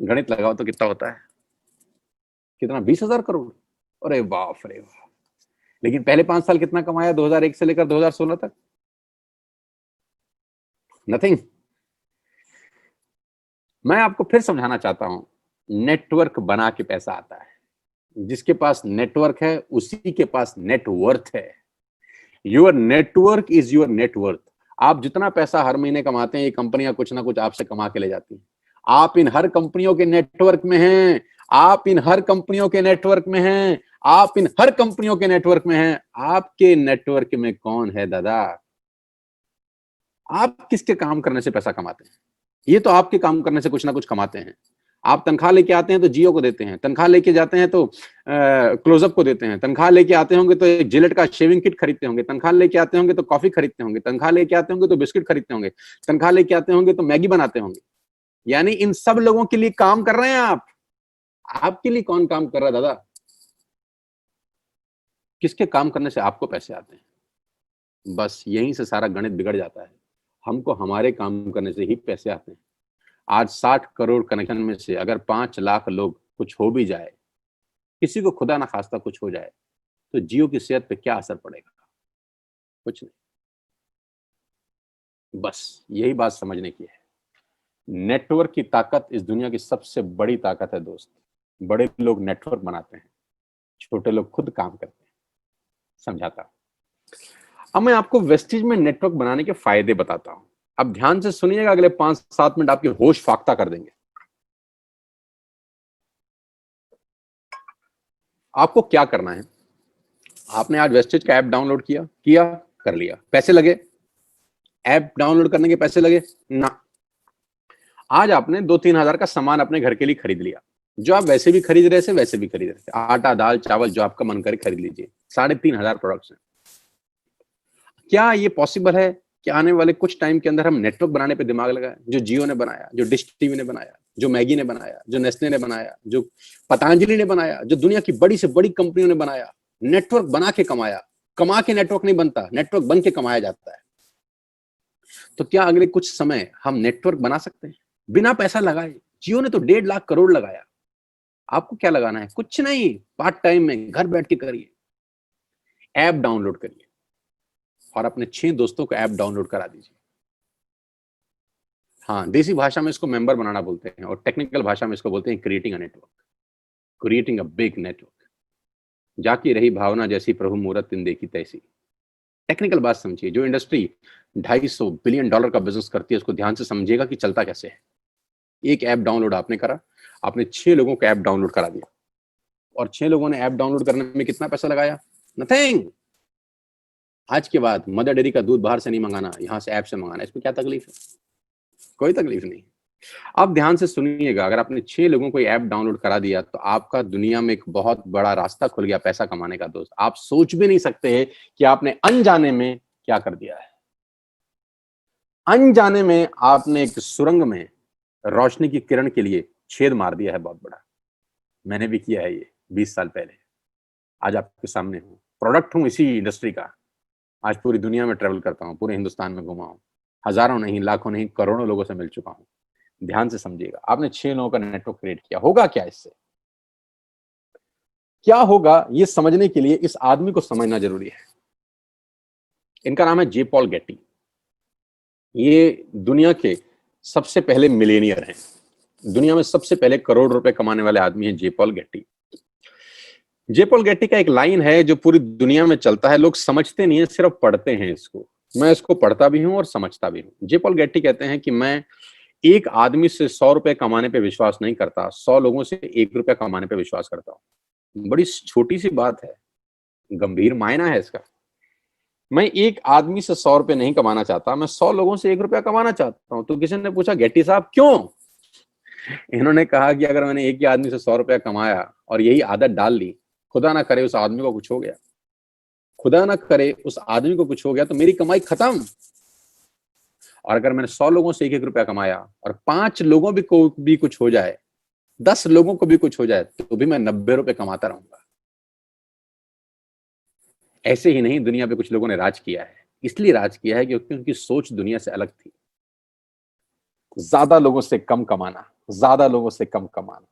गणित लगाओ तो कितना होता है? कितना? 20,000 करोड़। अरे बाप रे बाप। लेकिन पहले 5 साल कितना कमाया 2001 से लेकर 2016 तक? नथिंग। मैं आपको फिर समझाना चाहता हूं, नेटवर्क बना के पैसा आता है। जिसके पास नेटवर्क है उसी के पास नेटवर्थ है। Your network is your net worth. आप जितना पैसा हर महीने कमाते हैं, ये कंपनियां कुछ ना कुछ आपसे कमा के ले जाती हैं। आप इन हर कंपनियों के नेटवर्क में हैं, आप इन हर कंपनियों के नेटवर्क में हैं, आप इन हर कंपनियों के नेटवर्क में हैं। आपके नेटवर्क में कौन है दादा? आप किसके काम करने से पैसा कमाते हैं? ये तो आपके काम करने से कुछ ना कुछ कमाते हैं। आप तनख्वाह लेके आते हैं तो जियो को देते हैं, तनख्वाह लेके जाते हैं तो क्लोजअप को देते हैं, तनख्वाह लेके आते होंगे तो एक जिलेट का शेविंग किट खरीदते होंगे, तनख्वाह लेके आते होंगे तो कॉफी खरीदते होंगे, तनख्वाह लेके आते होंगे तो बिस्किट खरीदते होंगे, तनख्वाह लेके आते होंगे तो मैगी बनाते होंगे। यानी इन सब लोगों के लिए काम कर रहे हैं आप। आपके लिए कौन काम कर रहा है दादा? किसके काम करने से आपको पैसे आते हैं? बस यहीं से सारा गणित बिगड़ जाता है। हमको हमारे काम करने से ही पैसे आते हैं। आज 60 करोड़ कनेक्शन में से अगर 5 लाख लोग कुछ हो भी जाए, किसी को खुदा ना खास्ता कुछ हो जाए, तो जियो की सेहत पे क्या असर पड़ेगा? कुछ नहीं। बस यही बात समझने की है। नेटवर्क की ताकत इस दुनिया की सबसे बड़ी ताकत है दोस्त। बड़े लोग नेटवर्क बनाते हैं, छोटे लोग खुद काम करते हैं। समझाता हूं। अब मैं आपको वेस्टिज में नेटवर्क बनाने के फायदे बताता हूं। अब ध्यान से सुनिएगा, अगले 5-7 मिनट आपके होश फाख्ता कर देंगे। आपको क्या करना है? आपने आज वेस्टिज का ऐप डाउनलोड किया कर लिया। पैसे लगे? ऐप डाउनलोड करने के पैसे लगे ना। आज आपने 2-3 हजार का सामान अपने घर के लिए खरीद लिया, जो आप वैसे भी खरीद रहे थे वैसे भी खरीद रहे थे। आटा, दाल, चावल, जो आपका मन करे खरीद लीजिए। 3,500 प्रोडक्ट्स हैं। क्या ये पॉसिबल है कि आने वाले कुछ टाइम के अंदर हम नेटवर्क बनाने पे दिमाग लगाएं? जो जियो ने बनाया, जो डिश टीवी ने बनाया, जो मैगी ने बनाया, जो नेस्ले ने बनाया, जो पतंजलि ने बनाया, जो दुनिया की बड़ी से बड़ी कंपनियों ने बनाया। नेटवर्क बना के कमाया। कमा के नेटवर्क नहीं बनता, नेटवर्क बन के कमाया जाता है। तो क्या अगले कुछ समय हम नेटवर्क बना सकते हैं बिना पैसा लगाए? जियो ने तो 1.5 लाख करोड़ लगाया। आपको क्या लगाना है? कुछ नहीं, पार्ट टाइम में घर बैठ के करिए। ऐप डाउनलोड करिए और अपने 6 दोस्तों को ऐप डाउनलोड करा दीजिए। हाँ, देसी भाषा में इसको मेंबर बनाना बोलते हैं और टेक्निकल भाषा में इसको बोलते हैं creating a network, creating a big network. जाकी रही भावना जैसी प्रभु मूरत इन देखी तैसी। टेक्निकल बात समझिए। जो इंडस्ट्री $250 बिलियन का बिजनेस करती है, उसको ध्यान से समझिएगा कि चलता कैसे है। एक ऐप डाउनलोड आपने करा, आपने 6 लोगों को ऐप डाउनलोड करा दिया और 6 लोगों ने ऐप डाउनलोड करने में कितना पैसा लगाया? नथिंग। आज के बाद मदर डेयरी का दूध बाहर से नहीं मंगाना, यहां से ऐप से मंगाना। इसमें क्या तकलीफ है? कोई तकलीफ नहीं। अब ध्यान से सुनिएगा, अगर आपने 6 लोगों को ऐप डाउनलोड करा दिया तो आपका दुनिया में एक बहुत बड़ा रास्ता खुल गया पैसा कमाने का दोस्त। आप सोच भी नहीं सकते हैं कि आपने अनजाने में क्या कर दिया है। अनजाने में आपने एक सुरंग में रोशनी की किरण के लिए छेद मार दिया है बहुत बड़ा। मैंने भी किया है ये 20 साल पहले। आज आपके सामने हूं, प्रोडक्ट हूं इसी इंडस्ट्री का। आज पूरी दुनिया में ट्रेवल करता हूं, पूरे हिंदुस्तान में घुमा हूं, हजारों नहीं, लाखों नहीं, करोड़ों लोगों से मिल चुका हूं। ध्यान से समझिएगा, आपने 6 लोगों का नेटवर्क क्रिएट किया। होगा क्या इससे? क्या होगा ये समझने के लिए इस आदमी को समझना जरूरी है। इनका नाम है जे पॉल गेटी। ये दुनिया के सबसे पहले मिलेनियर हैं। दुनिया में सबसे पहले करोड़ रुपए कमाने वाले आदमी हैं जे पॉल गेटी। जे पॉल गेटी का एक लाइन है जो पूरी दुनिया में चलता है, लोग समझते नहीं है, सिर्फ पढ़ते हैं इसको। मैं इसको पढ़ता भी हूं और समझता भी हूं। जे पॉल गेटी कहते हैं कि मैं एक आदमी से 100 रुपए कमाने पे विश्वास नहीं करता, 100 लोगों से 1 रुपया कमाने पे विश्वास करता हूं। बड़ी छोटी सी बात है, गंभीर मायना है इसका। मैं एक आदमी से 100 रुपए नहीं कमाना चाहता, मैं 100 लोगों से 1 रुपया कमाना चाहता हूं। तो किसी ने पूछा, गेटी साहब क्यों? इन्होंने कहा कि अगर मैंने एक ही आदमी से 100 रुपया कमाया और यही आदत डाल ली, खुदा ना करे उस आदमी को कुछ हो गया, खुदा ना करे उस आदमी को कुछ हो गया, तो मेरी कमाई खत्म। और अगर मैंने 100 लोगों से 1-1 रुपया कमाया और 5 लोगों को भी कुछ हो जाए, 10 लोगों को भी कुछ हो जाए, तो भी मैं 90 रुपए कमाता रहूंगा। ऐसे ही नहीं, दुनिया पे कुछ लोगों ने राज किया है। इसलिए राज किया है क्योंकि उनकी सोच दुनिया से अलग थी। ज्यादा लोगों से कम कमाना, ज्यादा लोगों से कम कमाना।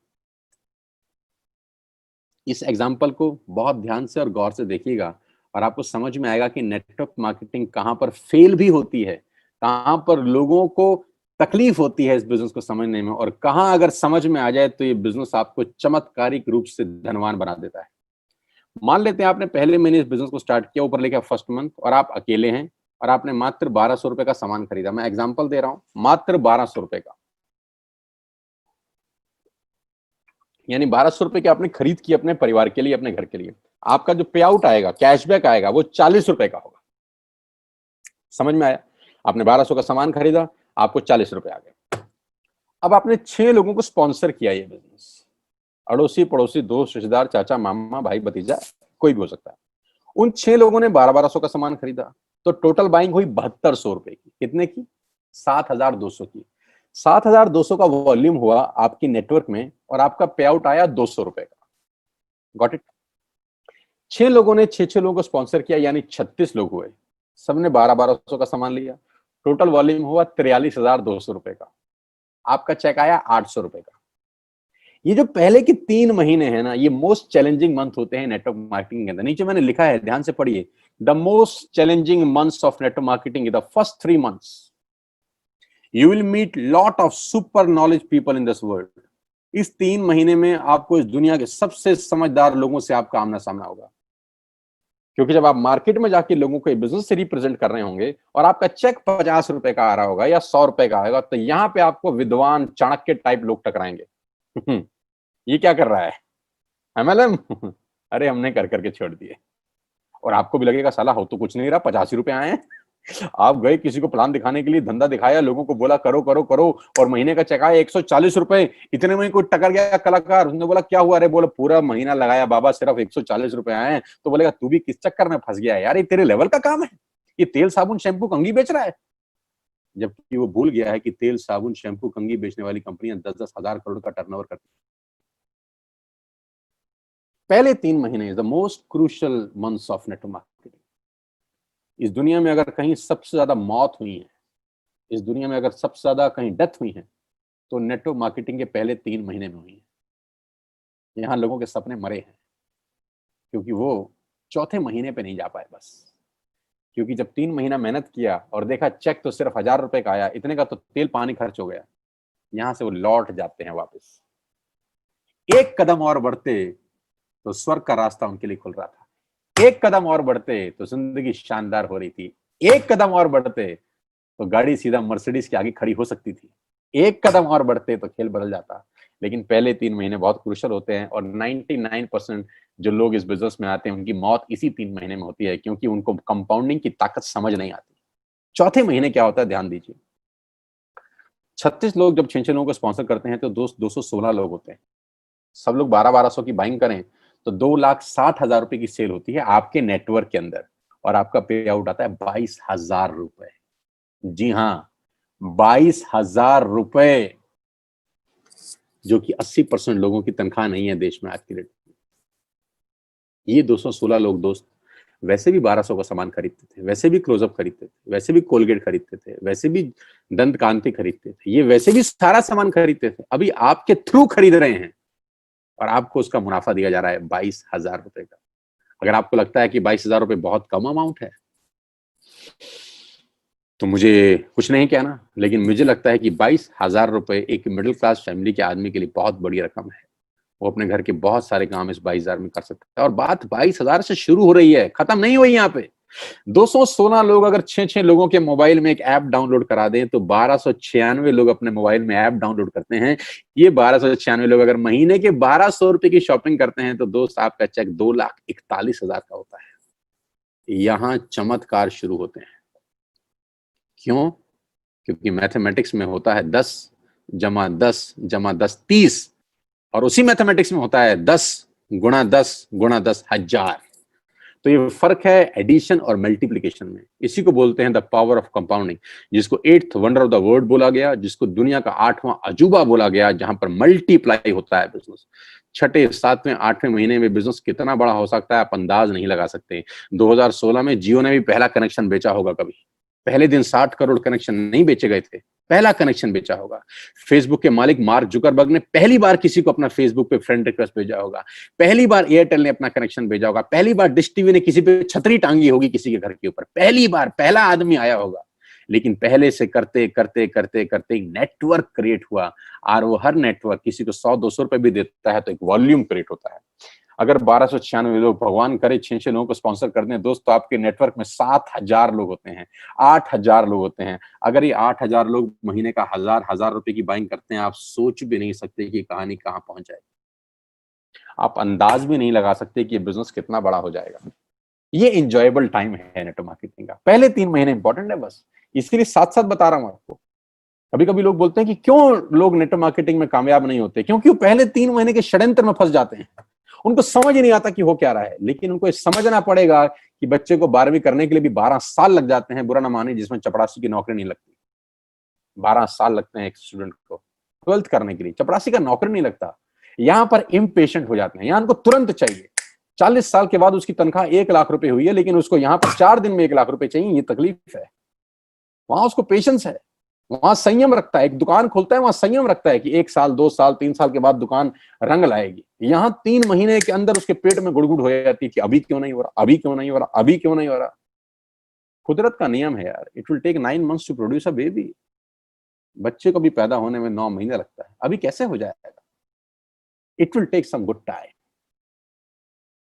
इस एग्जाम्पल को बहुत ध्यान से और गौर से देखिएगा और आपको समझ में आएगा कि नेटवर्क मार्केटिंग कहां पर फेल भी होती है, कहां पर लोगों को तकलीफ होती है इस बिजनेस को समझने में, और कहां अगर समझ में आ जाए तो ये बिजनेस आपको चमत्कारिक रूप से धनवान बना देता है। मान लेते हैं आपने पहले महीने इस बिजनेस को स्टार्ट किया, ऊपर लिखा फर्स्ट मंथ, और आप अकेले हैं और आपने मात्र 1200 रुपए का सामान खरीदा। मैं एग्जाम्पल दे रहा हूं, मात्र 1200 रुपए का। यानी 1200 रुपए की आपने खरीद की अपने परिवार के लिए, अपने घर के लिए। आपका जो पे आउट आएगा, कैशबैक आएगा, वो 40 रुपए का होगा। समझ में आया? आपने 1200 का सामान खरीदा, आपको 40 रुपए आ गए। अब आपने 6 लोगों को स्पॉन्सर किया ये बिजनेस, अड़ोसी पड़ोसी, दोस्त, रिश्तेदार, चाचा, मामा, भाई, भतीजा, कोई भी हो सकता है। उन 6 लोगों ने 1200 का सामान खरीदा, तो टोटल बाइंग हुई 7200 रुपए की। कितने की? 7200 की। 7200 का वॉल्यूम हुआ आपकी नेटवर्क में और आपका पे आउट आया 200 रुपए का। Got it? 6 लोगों ने 6 लोगों को स्पॉन्सर किया, यानी 36 लोग हुए। सबने 1200 का सामान लिया, टोटल वॉल्यूम हुआ 43,200 रुपए का, आपका चेक आया 800 रुपए का। ये जो पहले के 3 महीने हैं ना, ये मोस्ट चैलेंजिंग मंथ होते हैं नेटवर्क मार्केटिंग के अंदर। नीचे मैंने लिखा है, ध्यान से पढ़िए, the most challenging months of network marketing, the first 3 months you will meet lot of super knowledge people in this world. इस 3 महीने में आपको इस दुनिया के सबसे समझदार लोगों से आपका आमना सामना होगा, क्योंकि जब आप मार्केट में जाके लोगों को बिजनेस से रिप्रेजेंट कर रहे होंगे और आपका चेक 50 रुपए का आ रहा होगा या 100 रुपए का आएगा, तो यहां पे आपको विद्वान चाणक्य टाइप लोग टकराएंगे। ये क्या कर रहा है, MLM? अरे हमने कर करके छोड़ दिए। और आपको भी लगेगा साला हो तो कुछ नहीं रहा, 50 रुपए आए हैं। आप गए किसी को प्लान दिखाने के लिए, धंधा दिखाया, लोगों को बोला करो करो करो, और महीने का चेक आया 140 रुपए। इतने में कोई टकर गया कलाकार, उसने बोला क्या हुआ? अरे बोला पूरा महीना लगाया बाबा, सिर्फ 140 रुपए आए हैं। तो बोलेगा तू भी किस चक्कर में फंस गया है यार, ये तेरे लेवल का काम है, ये तेल साबुन शैम्पू कंघी बेच रहा है। जबकि वो भूल गया है कि तेल साबुन शैम्पू कंघी बेचने वाली कंपनियां 10-10 हजार करोड़ का टर्नओवर करती हैं। पहले 3 महीने is the most crucial months of network marketing. इस दुनिया में अगर कहीं सबसे ज्यादा मौत हुई है, इस दुनिया में अगर सबसे ज्यादा कहीं डेथ हुई है, तो नेटवर्क मार्केटिंग के पहले 3 महीने में हुई है। यहां लोगों के सपने मरे हैं, क्योंकि वो चौथे महीने पे नहीं जा पाए बस। क्योंकि जब 3 महीना मेहनत किया और देखा चेक तो सिर्फ 1000 रुपए का आया, इतने का तो तेल पानी खर्च हो गया, यहां से वो लौट जाते हैं वापस। एक कदम और बढ़ते तो स्वर्ग का रास्ता उनके लिए खुल रहा था, एक कदम और बढ़ते तो जिंदगी शानदार हो रही थी, एक कदम और बढ़ते तो गाड़ी सीधा मर्सिडीज के आगे खड़ी हो सकती थी, एक कदम और बढ़ते तो खेल बदल जाता। लेकिन पहले 3 महीने बहुत क्रूशियल होते हैं, और 99% जो लोग इस बिजनेस में आते हैं उनकी मौत इसी 3 महीने में होती है, क्योंकि उनको कंपाउंडिंग की ताकत समझ नहीं आती। चौथे महीने क्या होता है, ध्यान दीजिए। 36 लोग जब 6 लोगों को स्पॉन्सर करते हैं तो 216 लोग होते हैं। सब लोग 1200 की बाइंग करें तो 2,60,000 रुपए की सेल होती है आपके नेटवर्क के अंदर, और आपका पे आउट आता है 22,000 रुपए। जी हाँ, 22,000 रुपए, जो कि 80% लोगों की तनख्वाह नहीं है देश में आज की डेट में। ये 216 लोग दोस्त वैसे भी 1200 का सामान खरीदते थे, वैसे भी क्लोजअप खरीदते थे, वैसे भी कोलगेट खरीदते थे, वैसे भी दंत कांति खरीदते थे, ये वैसे भी सारा सामान खरीदते थे, अभी आपके थ्रू खरीद रहे हैं, और आपको उसका मुनाफा दिया जा रहा है 22,000 रुपए का। अगर आपको लगता है कि 22,000 रुपए बहुत कम अमाउंट है, तो मुझे कुछ नहीं कहना, लेकिन मुझे लगता है कि 22,000 रुपए एक मिडिल क्लास फैमिली के आदमी के लिए बहुत बड़ी रकम है। वो अपने घर के बहुत सारे काम इस 22,000 में कर सकता है, और बात 22,000 से शुरू हो रही है, खत्म नहीं हुई। यहाँ पे 216 लोग अगर 6-6 लोगों के मोबाइल में एक ऐप डाउनलोड करा दें तो 1296 लोग अपने मोबाइल में ऐप डाउनलोड करते हैं। ये 1296 लोग अगर महीने के 1200 रुपए की शॉपिंग करते हैं तो दोस्त आपका चेक 2,41,000 का होता है। यहां चमत्कार शुरू होते हैं। क्यों? क्योंकि मैथमेटिक्स में होता है 10 जमा 10 जमा 10 30, और उसी मैथमेटिक्स में होता है 10 गुणा 10 गुणा 10 हजार। तो ये फर्क है एडिशन और मल्टीप्लिकेशन में। इसी को बोलते हैं द पावर ऑफ कंपाउंडिंग, जिसको 8th wonder of the world बोला गया, जिसको दुनिया का 8वां अजूबा बोला गया, जहां पर मल्टीप्लाई होता है बिजनेस। 6ठे 7वें 8वें महीने में बिजनेस कितना बड़ा हो सकता है आप अंदाज नहीं लगा सकते। 2016 में जियो ने भी पहला कनेक्शन बेचा होगा कभी। पहले दिन 60 करोड़ कनेक्शन नहीं बेचे गए थे, पहला कनेक्शन बेचा होगा। फेसबुक के मालिक मार्क जुकरबर्ग ने पहली बार किसी को अपना फेसबुक पे फ्रेंड रिक्वेस्ट भेजा होगा, पहली बार एयरटेल ने अपना कनेक्शन भेजा होगा, पहली बार डिश टीवी ने किसी पे छतरी टांगी होगी किसी के घर के ऊपर, पहली बार पहला आदमी आया होगा। लेकिन पहले से करते करते करते करते नेटवर्क क्रिएट हुआ, और वो हर नेटवर्क किसी को 100-200 रुपए भी देता है तो एक वॉल्यूम क्रिएट होता है। अगर 1296 लोग, भगवान करे 6 लोगों को स्पॉन्सर कर दें दोस्त, तो आपके नेटवर्क में 7,000 लोग होते हैं, 8,000 लोग होते हैं। अगर ये 8,000 लोग महीने का 1,000 रुपए की बाइंग करते हैं, आप सोच भी नहीं सकते कि कहानी कहां पहुंच जाएगी। आप अंदाज भी नहीं लगा सकते कि ये बिजनेस कितना बड़ा हो जाएगा। ये इंजॉयबल टाइम है नेटवर्क मार्केटिंग का। पहले 3 महीने इंपॉर्टेंट है बस, इसके लिए साथ साथ बता रहा हूं आपको। कभी कभी लोग बोलते हैं कि क्यों लोग नेटवर्क मार्केटिंग में कामयाब नहीं होते, क्योंकि वो पहले 3 महीने के षड्यंत्र में फंस जाते हैं। उनको समझ ही नहीं आता कि हो क्या रहा है। लेकिन उनको समझना पड़ेगा कि बच्चे को 12वीं करने के लिए भी 12 साल लग जाते हैं, बुरा ना माने, जिसमें चपरासी की नौकरी नहीं लगती। 12 साल लगते हैं एक स्टूडेंट को 12th करने के लिए, चपरासी का नौकरी नहीं लगता। यहां पर इम्पेशेंट हो जाते हैं, यहां उनको तुरंत चाहिए। 40 साल के बाद उसकी तनख्वाह 1 लाख रुपए हुई है, लेकिन उसको यहाँ पर 4 दिन में 1 लाख रुपए चाहिए। ये तकलीफ है। वहां उसको पेशेंस है, वहां संयम रखता है। एक दुकान खोलता है, वहां संयम रखता है कि 1 साल 2 साल 3 साल के बाद दुकान रंग लाएगी। यहाँ 3 महीने के अंदर उसके पेट में गुड़गुड़ हो जाती है कि अभी क्यों नहीं हो रहा, अभी क्यों नहीं हो रहा, अभी क्यों नहीं हो रहा। कुदरत का नियम है यार। It will take 9 months to produce a baby. बच्चे को भी पैदा होने में 9 महीने लगता है, अभी कैसे हो जाएगा। It will take some good time.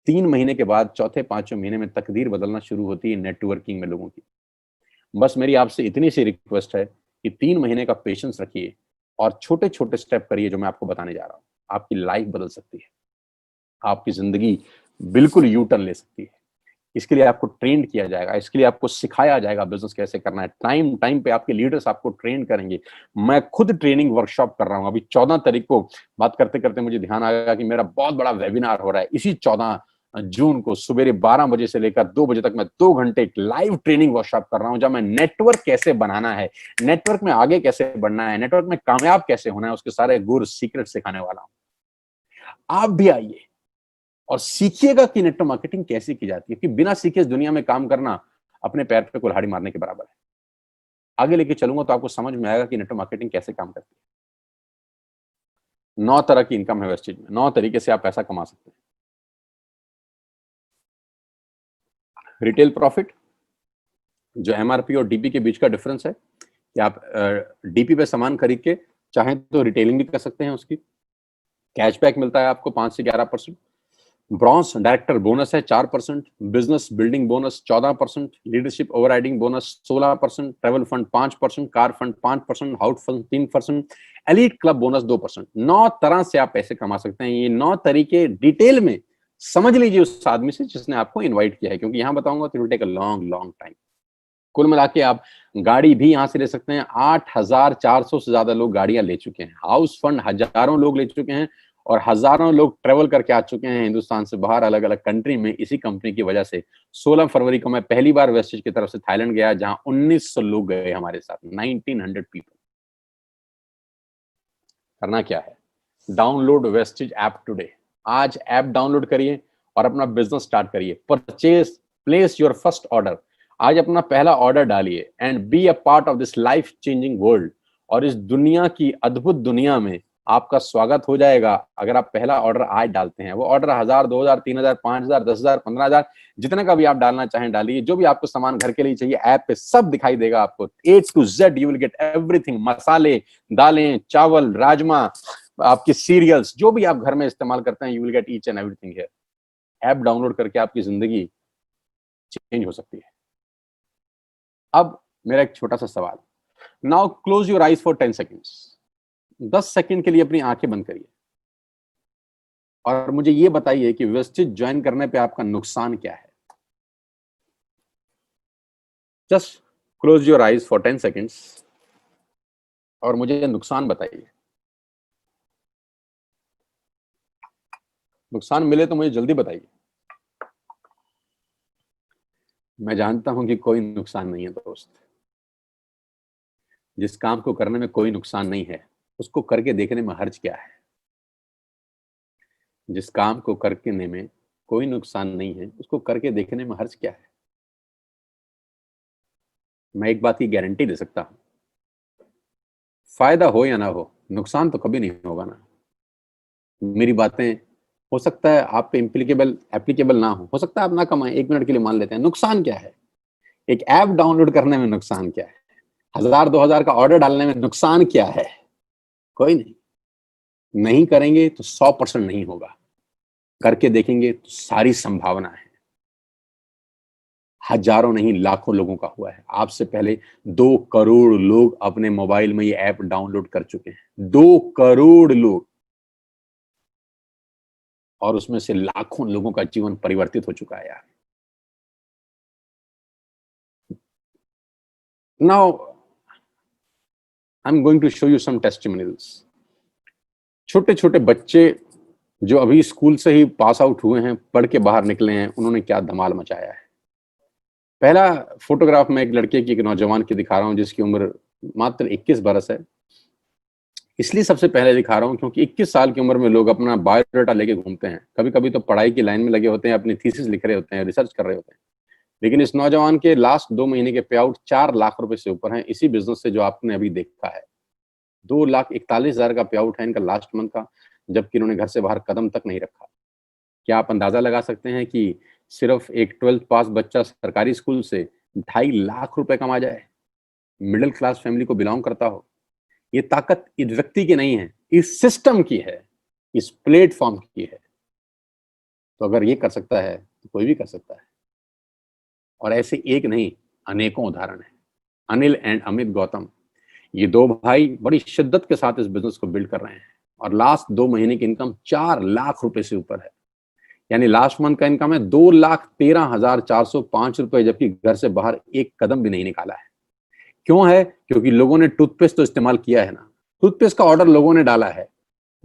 3 महीने के बाद चौथे 5वें महीने में तकदीर बदलना शुरू होती है नेटवर्किंग में लोगों की। बस मेरी आपसे इतनी सी रिक्वेस्ट है कि 3 महीने का पेशेंस रखिए और छोटे छोटे स्टेप करिए जो मैं आपको बताने जा रहा हूं। आपकी लाइफ बदल सकती है, आपकी जिंदगी बिल्कुल यू टर्न ले सकती है। इसके लिए आपको ट्रेन किया जाएगा, इसके लिए आपको सिखाया जाएगा बिजनेस कैसे करना है। टाइम टाइम पे आपके लीडर्स आपको ट्रेन करेंगे। मैं खुद ट्रेनिंग वर्कशॉप कर रहा हूं। अभी 14 तारीख को बात करते करते मुझे ध्यान आया कि मेरा बहुत बड़ा वेबिनार हो रहा है। इसी 14 जून को सुबह 12 बजे से लेकर 2 बजे तक मैं 2 घंटे एक लाइव ट्रेनिंग वर्कशॉप कर रहा हूं, जब मैं नेटवर्क कैसे बनाना है, नेटवर्क में आगे कैसे बढ़ना है, नेटवर्क में कामयाब कैसे होना है, उसके सारे गुर सीक्रेट सिखाने वाला हूं। आप भी आइए और सीखिएगा कि नेटवर्क मार्केटिंग कैसे की जाती है, कि बिना सीखे इस दुनिया में काम करना अपने पैर पे कुल्हाड़ी मारने के बराबर है। आगे लेके चलूंगा तो आपको समझ में आएगा कि नेटवर्क मार्केटिंग कैसे काम करती है। 9 तरह की इनकम है वेस्टेज में, 9 तरीके से आप पैसा कमा सकते हैं। रिटेल प्रॉफिट, जो एमआरपी और डीपी के बीच का डिफरेंस है, कि आप डीपी पे सामान खरीद के चाहें तो रिटेलिंग भी कर सकते हैं। उसकी कैशबैक मिलता है आपको 5 से 11%। ब्रॉन्ज डायरेक्टर बोनस है 4%, business building bonus 14%, leadership overriding bonus 16%, travel fund 5%, car fund 5%, house fund 3%, elite club bonus 2%। 9 तरह से आप पैसे कमा सकते हैं। ये 9 तरीके डिटेल में समझ लीजिए उस आदमी से जिसने आपको इन्वाइट किया है, क्योंकि यहां बताऊंगा तो it will take a long long time. कुल मिला के आप गाड़ी भी यहां से ले सकते हैं। 8,400 से ज्यादा लोग गाड़ियां ले चुके हैं। हाउस फंड हजारों लोग ले चुके हैं और हजारों लोग ट्रेवल करके आ चुके हैं हिंदुस्तान से बाहर, अलग अलग कंट्री में, इसी कंपनी की वजह से। 16 फरवरी को मैं पहली बार वेस्टेज की तरफ से थाईलैंड गया, जहां 1900 लोग गए हमारे साथ, 1900 पीपल। करना क्या है, डाउनलोड वेस्टेज ऐप टुडे। आज ऐप डाउनलोड करिए और अपना बिजनेस स्टार्ट करिए। Purchase, place your first order. आज अपना पहला ऑर्डर डालिए and be a part of this life changing world. और इस दुनिया की अद्भुत दुनिया में आपका स्वागत हो जाएगा अगर आप पहला ऑर्डर आज डालते हैं। वो ऑर्डर 1000, 2000, 3000, 5000, 10,000, 15,000, जितना का भी आप डालना चाहें डालिए। जो भी आपको सामान घर के लिए चाहिए ऐप पे सब दिखाई देगा आपको। A to Z you will get everything. मसाले, दालें, चावल, राजमा, आपकी सीरियल्स, जो भी आप घर में इस्तेमाल करते हैं, you will get each and everything here. App download करके आपकी जिंदगी चेंज हो सकती है। अब मेरा एक छोटा सा सवाल, now close your eyes for 10 seconds. 10 second के लिए अपनी आंखें बंद करिए और मुझे ये बताइए कि वेस्टेज ज्वाइन करने पे आपका नुकसान क्या है। Just close your eyes for 10 seconds और मुझे नुकसान बताइए। नुकसान मिले तो मुझे जल्दी बताइए। मैं जानता हूं कि कोई नुकसान नहीं है दोस्त। जिस काम को करने में कोई नुकसान नहीं है, उसको करके देखने में हर्ज क्या है। जिस काम को करने में कोई नुकसान नहीं है, उसको करके देखने में हर्ज क्या है। मैं एक बात की गारंटी दे सकता हूं, फायदा हो या ना हो, नुकसान तो कभी नहीं होगा ना। मेरी बातें हो सकता है आप पे एप्लीकेबल ना हो सकता है आप ना कमाएं, 1 मिनट के लिए मान लेते हैं। नुकसान क्या है? एक ऐप डाउनलोड करने में नुकसान क्या है? 1000-2000 का ऑर्डर डालने में नुकसान क्या है? कोई नहीं। नहीं करेंगे तो 100% नहीं होगा, करके देखेंगे तो सारी संभावना है। हजारों नहीं लाखों लोगों का हुआ है। आपसे पहले 2 करोड़ लोग अपने मोबाइल में ये ऐप डाउनलोड कर चुके हैं। 2 करोड़ लोग, और उसमें से लाखों लोगों का जीवन परिवर्तित हो चुका है यार। Now I am going to show you some testimonials. छोटे छोटे बच्चे जो अभी स्कूल से ही पास आउट हुए हैं, पढ़ के बाहर निकले हैं, उन्होंने क्या धमाल मचाया है। पहला फोटोग्राफ मैं एक लड़के की, एक नौजवान की दिखा रहा हूं जिसकी उम्र मात्र 21 बरस है। इसलिए सबसे पहले दिखा रहा हूं क्योंकि 21 साल की उम्र में लोग अपना बायोडाटा लेके घूमते हैं, कभी कभी तो पढ़ाई की लाइन में लगे होते हैं, अपनी थीसिस लिख रहे होते हैं, रिसर्च कर रहे होते हैं। लेकिन इस नौजवान के लास्ट 2 महीने के पे आउट 4 लाख रुपए से ऊपर हैं, इसी बिजनेस से जो आपने अभी देखा है। 2,41,000 का पे आउट है इनका लास्ट मंथ का, जबकि इन्होंने घर से बाहर कदम तक नहीं रखा। क्या आप अंदाजा लगा सकते हैं कि सिर्फ एक 12th पास बच्चा सरकारी स्कूल से 2.5 लाख रुपए कमा जाए, मिडिल क्लास फैमिली को बिलोंग करता हो? ये ताकत इस व्यक्ति की नहीं है, इस सिस्टम की है, इस प्लेटफॉर्म की है। तो अगर ये कर सकता है तो कोई भी कर सकता है। और ऐसे एक नहीं, अनेकों उदाहरण हैं। अनिल एंड अमित गौतम, ये दो भाई बड़ी शिद्दत के साथ इस बिजनेस को बिल्ड कर रहे हैं और लास्ट 2 महीने की इनकम 4 लाख रुपए से ऊपर है। यानी लास्ट मंथ का इनकम है 2,13,405 रुपए, जबकि घर से बाहर एक कदम भी नहीं निकाला है। क्यों है? क्योंकि लोगों ने टूथपेस्ट तो इस्तेमाल किया है ना, टूथपेस्ट का ऑर्डर लोगों ने डाला है,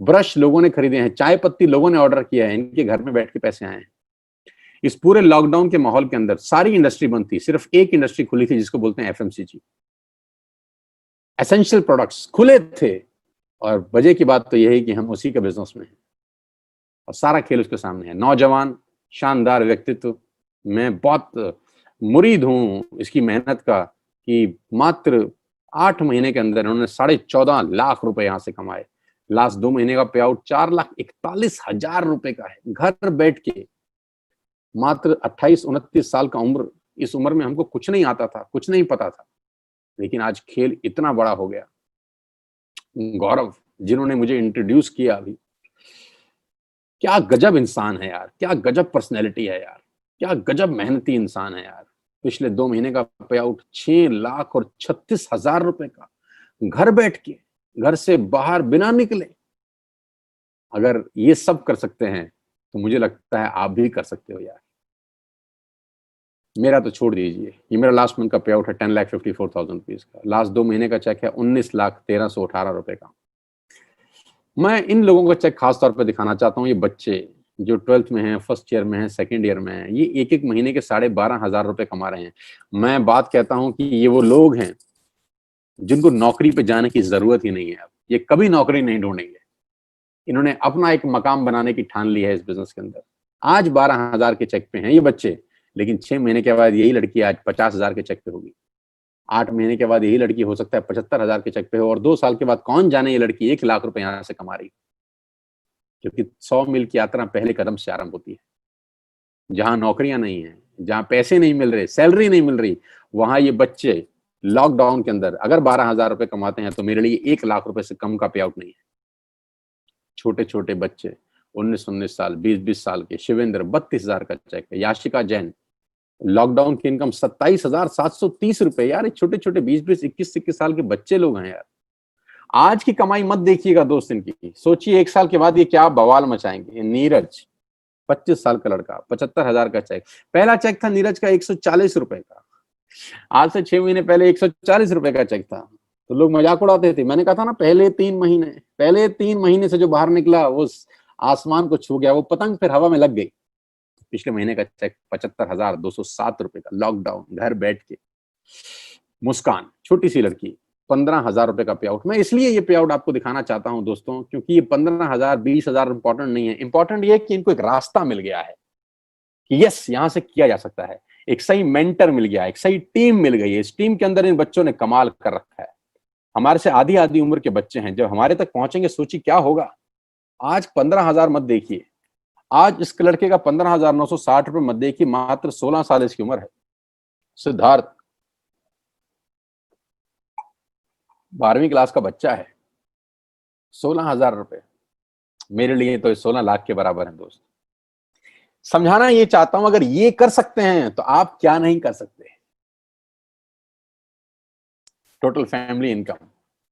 ब्रश लोगों ने खरीदे हैं, चाय पत्ती लोगों ने ऑर्डर किया है, इनके घर में बैठ के पैसे आए हैं। इस पूरे लॉकडाउन के माहौल के अंदर सारी इंडस्ट्री बंद थी, सिर्फ एक इंडस्ट्री खुली थी जिसको बोलते हैं एफएमसीजी। एसेंशियल प्रोडक्ट्स खुले थे और वजह की बात तो यह है कि हम उसी के बिजनेस में हैं और सारा खेल उसके सामने है। नौजवान शानदार व्यक्तित्व, मैं बहुत मुरीद हूं इसकी मेहनत का कि मात्र 8 महीने के अंदर उन्होंने 14.5 लाख रुपए यहां से कमाए। लास्ट 2 महीने का पे आउट 4,41,000 रुपए का है, घर बैठ के। मात्र 28-29 साल का उम्र, इस उम्र में हमको कुछ नहीं आता था, कुछ नहीं पता था, लेकिन आज खेल इतना बड़ा हो गया। गौरव जिन्होंने मुझे इंट्रोड्यूस किया अभी, क्या गजब इंसान है यार, क्या गजब पर्सनैलिटी है यार, क्या गजब मेहनती इंसान है यार। पिछले 2 महीने का पे आउट 6,36,000 रुपए का, घर बैठ के, घर से बाहर बिना निकले। अगर ये सब कर सकते हैं तो मुझे लगता है आप भी कर सकते हो यार। मेरा तो छोड़ दीजिए, ये मेरा लास्ट मंथ का पे आउट है 10,54,000 रुपीज का। लास्ट 2 महीने का चेक है 19,1318 रुपए का। मैं इन लोगों का चेक खास तौर पर दिखाना चाहता हूँ। ये बच्चे जो 12th में हैं, फर्स्ट ईयर में हैं, सेकंड ईयर में हैं, ये एक महीने के 12,500 रुपए कमा रहे हैं। मैं बात कहता हूं कि ये वो लोग हैं जिनको नौकरी पे जाने की जरूरत ही नहीं है। अब ये कभी नौकरी नहीं ढूंढेंगे, इन्होंने अपना एक मकाम बनाने की ठान ली है इस बिजनेस के अंदर। आज 12,000 के चेक पे हैं ये बच्चे, लेकिन 6 महीने के बाद यही लड़की आज 50,000 के चेक पे होगी। 8 महीने के बाद यही लड़की हो सकता है 75,000 के चेक पे हो, और 2 साल के बाद कौन जाने ये लड़की 1 लाख रुपए यहां से कमा रही, क्योंकि 100 मील की यात्रा पहले कदम से आरंभ होती है। जहां नौकरियां नहीं है, जहां पैसे नहीं मिल रहे, सैलरी नहीं मिल रही, वहां ये बच्चे लॉकडाउन के अंदर अगर 12,000 रुपए कमाते हैं तो मेरे लिए 1 लाख रुपए से कम का पे आउट नहीं है। छोटे छोटे बच्चे 19-19 साल, 20-20 साल के, शिवेंद्र 32,000 का चेक है, याशिका जैन लॉकडाउन की इनकम 27,730 रुपए। यार ये छोटे छोटे 20-20, 21-21 साल के बच्चे लोग हैं यार। आज की कमाई मत देखिएगा दोस्त इनकी, सोचिए 1 साल के बाद ये क्या बवाल मचाएंगे। नीरज 25 साल का लड़का, 75,000 का चेक। पहला चेक था नीरज का 140 रुपए का, आज से 6 महीने पहले 140 रुपए का चेक था। तो लोग मजाक उड़ाते थे। मैंने कहा था ना, पहले 3 महीने से जो बाहर निकला वो आसमान को छू गया, वो पतंग फिर हवा में लग गई। पिछले महीने का चेक 75,207 रुपए का, लॉकडाउन, घर बैठ के। मुस्कान छोटी सी लड़की 15,000 रुपए का पे आउट। मैं इसलिए ये पे आउट आपको दिखाना चाहता हूं दोस्तों, क्योंकि ये 15,000 20,000 इंपॉर्टेंट नहीं है। इंपॉर्टेंट ये है कि इनको एक रास्ता मिल गया है कि यस यहां से किया जा सकता है। एक सही मेंटर मिल गया, एक सही टीम मिल गई है। इस टीम के अंदर इन बच्चों ने कमाल कर रखा है। हमारे से आधी आधी उम्र के बच्चे हैं, जब हमारे तक पहुंचेंगे सोचिए क्या होगा। आज 15,000 मत देखिए, आज इस लड़के का 15,960 रुपए मत देखिए, मात्र 16 साल इसकी उम्र है। सिद्धार्थ 12वीं क्लास का बच्चा है, 16,000 रुपए मेरे लिए तो 16 लाख के बराबर है दोस्त। समझाना ये चाहता हूं, अगर ये कर सकते हैं तो आप क्या नहीं कर सकते। Total family income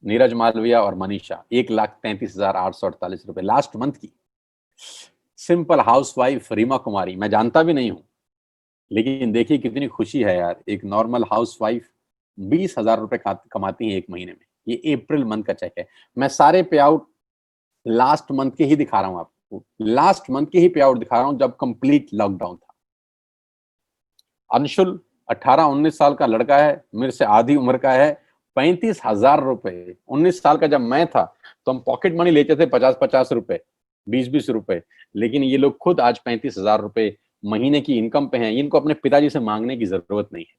Neeraj Malviya और मनीषा 1,33,848 रुपए लास्ट मंथ की। सिंपल हाउसवाइफ रीमा कुमारी, मैं जानता भी नहीं हूं, लेकिन देखिए कितनी खुशी है यार। एक नॉर्मल हाउसवाइफ 20,000 रुपए कमाती है 1 महीने में। ये अप्रैल मंथ का चेक है। मैं सारे पे आउट लास्ट मंथ के ही दिखा रहा हूं आपको, लास्ट मंथ के ही पे आउट दिखा रहा हूं जब कंप्लीट लॉकडाउन था। अंशुल 18-19 साल का लड़का है, मेरे से आधी उम्र का है, 35,000 रुपए। 19 साल का जब मैं था तो हम पॉकेट मनी लेते थे 50-50 रुपए, 20-20 रुपए, लेकिन ये लोग खुद आज 35,000 रुपए महीने की इनकम पे हैं। इनको अपने पिताजी से मांगने की जरूरत नहीं है।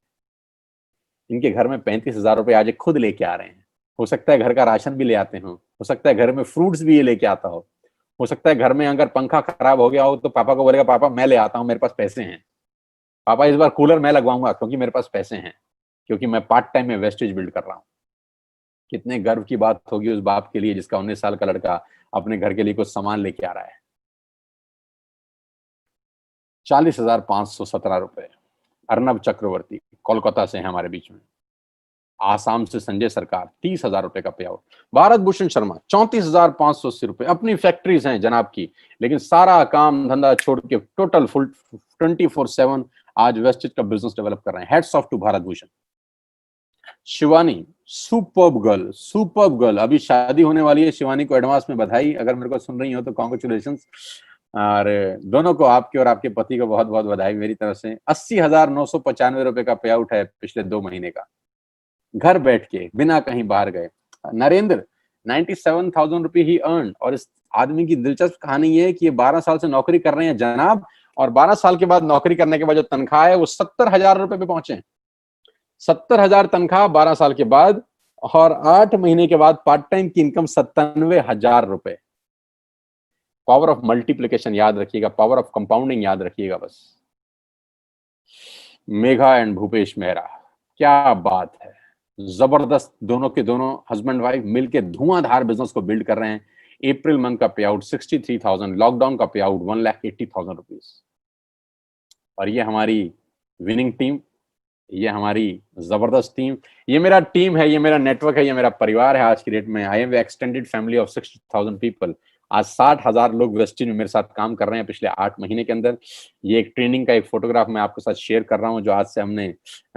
इनके घर में 35,000 रुपए आज ये खुद लेके आ रहे हैं। हो सकता है घर का राशन भी ले आते हो सकता है घर में फ्रूट्स भी ये लेके आता हो सकता है घर में अगर पंखा खराब हो गया हो तो पापा को बोलेगा पापा मैं ले आता हूं, मेरे पास पैसे हैं, पापा इस बार कूलर मैं लगवाऊंगा क्योंकि मेरे पास पैसे हैं, क्योंकि मैं पार्ट टाइम में वेस्टेज बिल्ड कर रहा हूं। कितने गर्व की बात होगी उस बाप के लिए जिसका 19 साल का लड़का अपने घर के लिए कुछ सामान लेके आ रहा है। 40,517 रुपए। अर्नब चक्रवर्ती कोलकाता से है हमारे बीच में। आसाम से संजय सरकार 30,000 रुपए का पे आउट। भारत भूषण शर्मा 34,580 रुपए। अपनी फैक्ट्रीज हैं जनाब की, लेकिन सारा काम धंधा छोड़ के टोटल फुल 24/7 आज वेस्टेज का बिजनेस डेवलप कर रहे हैं। Hats off to Bharat Bhushan. Shivani superb girl, अभी शादी होने वाली है। शिवानी को एडवांस में बधाई, अगर मेरे को सुन रही हो तो कॉन्ग्रेचुलेशन। और दोनों को, आपके और आपके पति को बहुत बहुत बधाई मेरी तरफ से। 80,995 रुपए का पे आउट है पिछले 2 महीने का, घर बैठ के बिना कहीं बाहर गए। नरेंद्र 97,000 रुपए ही अर्न। और इस आदमी की दिलचस्प कहानी ये है कि ये 12 साल से नौकरी कर रहे हैं जनाब, और 12 साल के बाद नौकरी करने के बाद जो तनख्वाह है वो 70,000 रुपए पे पहुंचे। 70,000 तनख्वाह 12 साल के बाद, और 8 महीने के बाद पार्ट टाइम की इनकम 97,000 रुपए। पावर ऑफ मल्टीप्लिकेशन याद रखिएगा, पावर ऑफ कंपाउंडिंग याद रखिएगा बस। मेघा एंड भूपेश मेहरा, क्या बात है, जबरदस्त। दोनों के दोनों हस्बैंड वाइफ मिलके धुआंधार बिजनेस को बिल्ड कर रहे हैं। अप्रैल मंथ का पे आउट 63,000, लॉकडाउन का पे आउट 1,80,000 रुपीज। और ये हमारी विनिंग टीम, ये हमारी जबरदस्त टीम, ये मेरा टीम है, ये मेरा नेटवर्क है, ये मेरा परिवार है। आज की डेट में I am extended family of 60,000 people. आज 60,000 लोग वेस्टिज में मेरे साथ काम कर रहे हैं पिछले 8 महीने के अंदर। ये एक ट्रेनिंग का एक फोटोग्राफ मैं आपके साथ शेयर कर रहा हूं, जो आज से हमने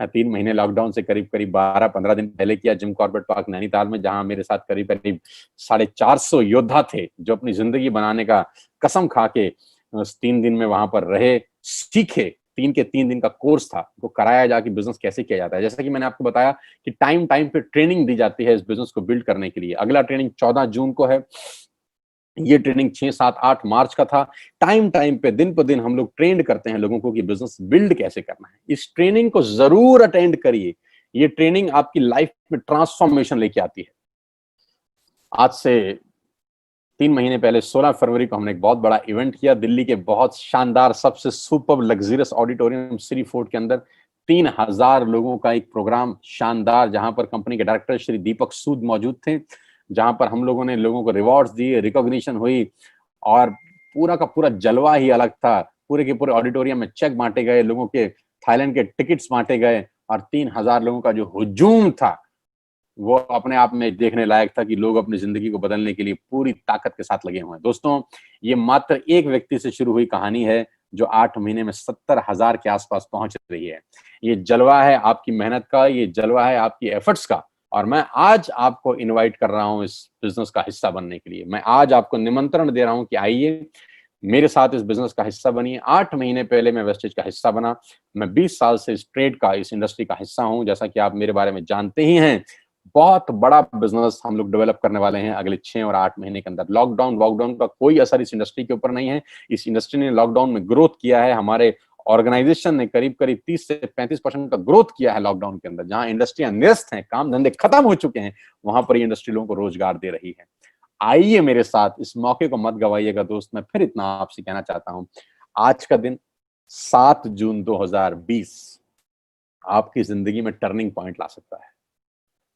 3 महीने लॉकडाउन से करीब 12-15 दिन पहले किया जिम कॉर्बेट पार्क नैनीताल में, जहां मेरे साथ करीब 450 योद्धा थे जो अपनी जिंदगी बनाने का कसम खा के 3 दिन में वहां पर रहे, सीखे। 3 दिन का कोर्स था, वो कराया जाके बिजनेस कैसे किया जाता है। जैसा कि मैंने आपको बताया कि टाइम पे ट्रेनिंग दी जाती है इस बिजनेस को बिल्ड करने के लिए। अगला ट्रेनिंग 14 जून को है, ये ट्रेनिंग 6, 7, 8 मार्च का था। टाइम पे दिन पर दिन हम लोग ट्रेंड करते हैं लोगों को कि बिजनेस बिल्ड कैसे करना है। इस ट्रेनिंग को जरूर अटेंड करिए, ये ट्रेनिंग आपकी लाइफ में ट्रांसफॉर्मेशन लेके आती है। आज से 3 महीने पहले 16 फरवरी को हमने एक बहुत बड़ा इवेंट किया दिल्ली के बहुत शानदार सबसे super luxurious auditorium Shri fort के अंदर। 3,000 लोगों का एक प्रोग्राम शानदार, जहां पर कंपनी के डायरेक्टर श्री दीपक सूद मौजूद थे, जहां पर हम लोगों ने लोगों को रिवॉर्ड्स दिए, रिकॉग्निशन हुई, और पूरा का पूरा जलवा ही अलग था। पूरे के पूरे ऑडिटोरियम में चेक बांटे गए, लोगों के थाईलैंड के टिकट्स बांटे गए, और 3,000 लोगों का जो हुजूम था वो अपने आप में देखने लायक था कि लोग अपनी जिंदगी को बदलने के लिए पूरी ताकत के साथ लगे हुए हैं। दोस्तों, ये मात्र एक व्यक्ति से शुरू हुई कहानी है जो 8 महीने में 70,000 के आसपास पहुंच रही है। ये जलवा है आपकी मेहनत का, ये जलवा है आपकी एफर्ट्स का, और मैं आज आपको इनवाइट कर रहा हूं इस बिजनेस का हिस्सा बनने के लिए। मैं आज आपको निमंत्रण दे रहा हूं कि आइए मेरे साथ इस बिजनेस का हिस्सा बनिए। 8 महीने पहले मैं वेस्टेज का हिस्सा बना। मैं 20 साल से इस ट्रेड का, इस इंडस्ट्री का हिस्सा हूं। जैसा कि आप मेरे बारे में जानते ही हैं, बहुत बड़ा बिजनेस हम लोग डेवलप करने वाले हैं अगले 6 और 8 महीने के अंदर। लॉकडाउन का कोई असर इस इंडस्ट्री के ऊपर नहीं है। इस इंडस्ट्री ने लॉकडाउन में ग्रोथ किया है। हमारे ऑर्गेनाइजेशन ने करीब 30 से 35% का ग्रोथ किया है लॉकडाउन के अंदर। जहां इंडस्ट्रियां निरस्त हैं, काम धंधे खत्म हो चुके हैं, वहां पर ये इंडस्ट्री लोगों को रोजगार दे रही है। आइए मेरे साथ, इस मौके को मत गवाइएगा दोस्त। मैं फिर इतना आपसे कहना चाहता हूं, आज का दिन 7 जून 2020 आपकी जिंदगी में टर्निंग पॉइंट ला सकता है।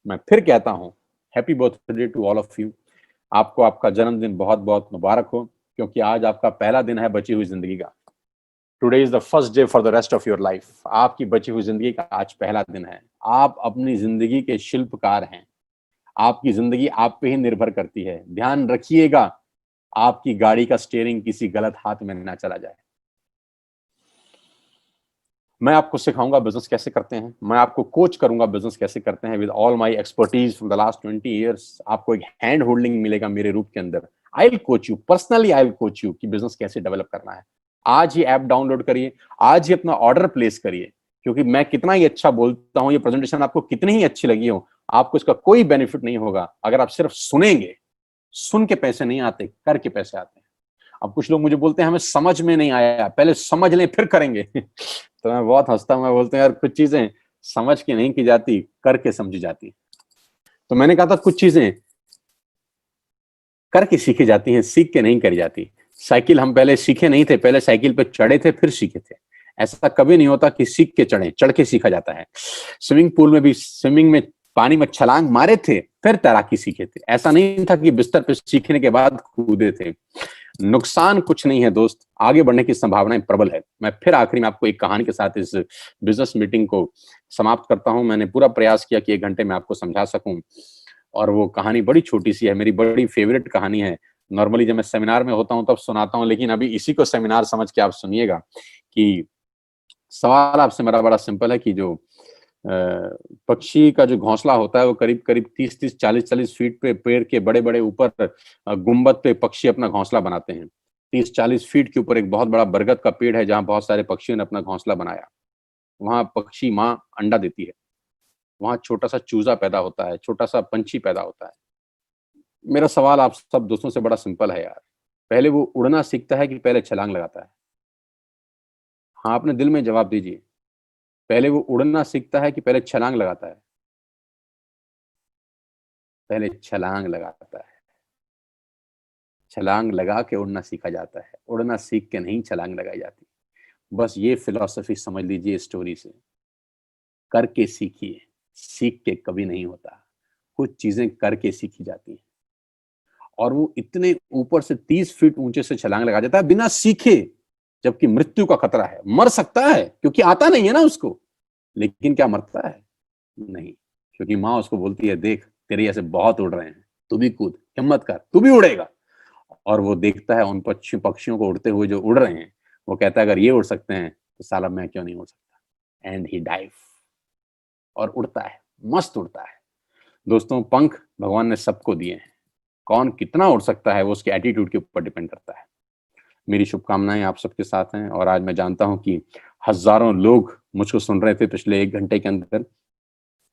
मैं फिर कहता हूं, happy birthday to all of you. आपको आपका जन्मदिन बहुत बहुत मुबारक हो, क्योंकि आज आपका पहला दिन है बची हुई जिंदगी का। Today is the first day for the rest of your life. आपकी बची हुई जिंदगी का आज पहला दिन है। आप अपनी जिंदगी के शिल्पकार हैं। आपकी जिंदगी आप पे ही निर्भर करती है। ध्यान रखिएगा, आपकी गाड़ी का स्टीयरिंग किसी गलत हाथ में ना चला जाए। मैं आपको सिखाऊंगा बिजनेस कैसे करते हैं, मैं आपको कोच करूंगा बिजनेस कैसे करते हैं with all my expertise from the last 20 years. आपको एक हैंड होल्डिंग मिलेगा मेरे रूप के अंदर। I will coach you personally, I will coach you कि बिजनेस कैसे डेवलप करना है। आज ही ऐप डाउनलोड करिए, आज ही अपना ऑर्डर प्लेस करिए, क्योंकि मैं कितना ही अच्छा बोलता हूं, ये प्रेजेंटेशन आपको कितनी ही अच्छी लगी हो, आपको इसका कोई बेनिफिट नहीं होगा अगर आप सिर्फ सुनेंगे। सुन के पैसे नहीं आते, करके पैसे आते हैं। अब कुछ लोग मुझे बोलते हैं हमें समझ में नहीं आया, पहले समझ लें फिर करेंगे। तो मैं बहुत हंसता हूं, मैं बोलता हूं यार कुछ चीजें समझ के नहीं की जाती, करके समझी जाती। तो मैंने कहा था कुछ चीजें करके सीखी जाती हैं, सीख के नहीं करी जाती। साइकिल हम पहले सीखे नहीं थे, पहले साइकिल पे चढ़े थे फिर सीखे थे। ऐसा कभी नहीं होता कि सीख के चढ़े, चढ़ के सीखा जाता है। स्विमिंग पूल में भी स्विमिंग में पानी में छलांग मारे थे फिर तैराकी सीखे थे। ऐसा नहीं था कि बिस्तर पे सीखने के बाद कूदे थे। नुकसान कुछ नहीं है दोस्त, आगे बढ़ने की संभावनाएं प्रबल है। मैं फिर आखिरी में आपको एक कहानी के साथ इस बिजनेस मीटिंग को समाप्त करता हूं। मैंने पूरा प्रयास किया कि 1 घंटे में आपको समझा सकूं, और वो कहानी बड़ी छोटी सी है, मेरी बड़ी फेवरेट कहानी है। नॉर्मली जब मैं सेमिनार में होता हूं तब सुनाता हूं, लेकिन अभी इसी को सेमिनार समझ के आप सुनिएगा। कि सवाल आपसे मेरा बड़ा सिंपल है कि जो पक्षी का जो घोंसला होता है वो करीब करीब 30-30, 40-40 फीट पे पेड़ के बड़े बड़े ऊपर गुंबद पे पक्षी अपना घोंसला बनाते हैं। 30-40 फीट के ऊपर एक बहुत बड़ा बरगद का पेड़ है जहां बहुत सारे पक्षियों ने अपना घोंसला बनाया। वहां पक्षी माँ अंडा देती है, वहां छोटा सा चूजा पैदा होता है, छोटा सा पंछी पैदा होता है। मेरा सवाल आप सब दोस्तों से बड़ा सिंपल है यार, पहले वो उड़ना सीखता है कि पहले छलांग लगाता है? हाँ, अपने दिल में जवाब दीजिए। पहले वो उड़ना सीखता है कि पहले छलांग लगाता है? पहले छलांग लगाता है। छलांग लगा के उड़ना सीखा जाता है, उड़ना सीख के नहीं छलांग लगाई जाती। बस ये फिलॉसफी समझ लीजिए स्टोरी से। करके सीखिए, सीख के कभी नहीं होता। कुछ चीजें करके सीखी जाती हैं। और वो इतने ऊपर से 30 फीट ऊंचे से छलांग लगा जाता है बिना सीखे, जबकि मृत्यु का खतरा है। मर सकता है क्योंकि आता नहीं है ना उसको, लेकिन क्या मरता है? नहीं, क्योंकि माँ उसको बोलती है देख तेरे ऐसे बहुत उड़ रहे हैं, तू भी कूद, हिम्मत कर, तू भी उड़ेगा। और वो देखता है उन पक्षियों को उड़ते हुए जो उड़ रहे हैं, वो कहता है अगर ये उड़ सकते हैं तो साला मैं क्यों नहीं उड़ सकता। एंड ही डाइव, और उड़ता है, मस्त उड़ता है। दोस्तों, पंख भगवान ने सबको दिए हैं, कौन कितना उड़ सकता है वो उसके एटीट्यूड के ऊपर डिपेंड करता है। मेरी शुभकामनाएं आप सबके साथ हैं, और आज मैं जानता हूं कि हजारों लोग मुझको सुन रहे थे पिछले 1 घंटे के अंदर।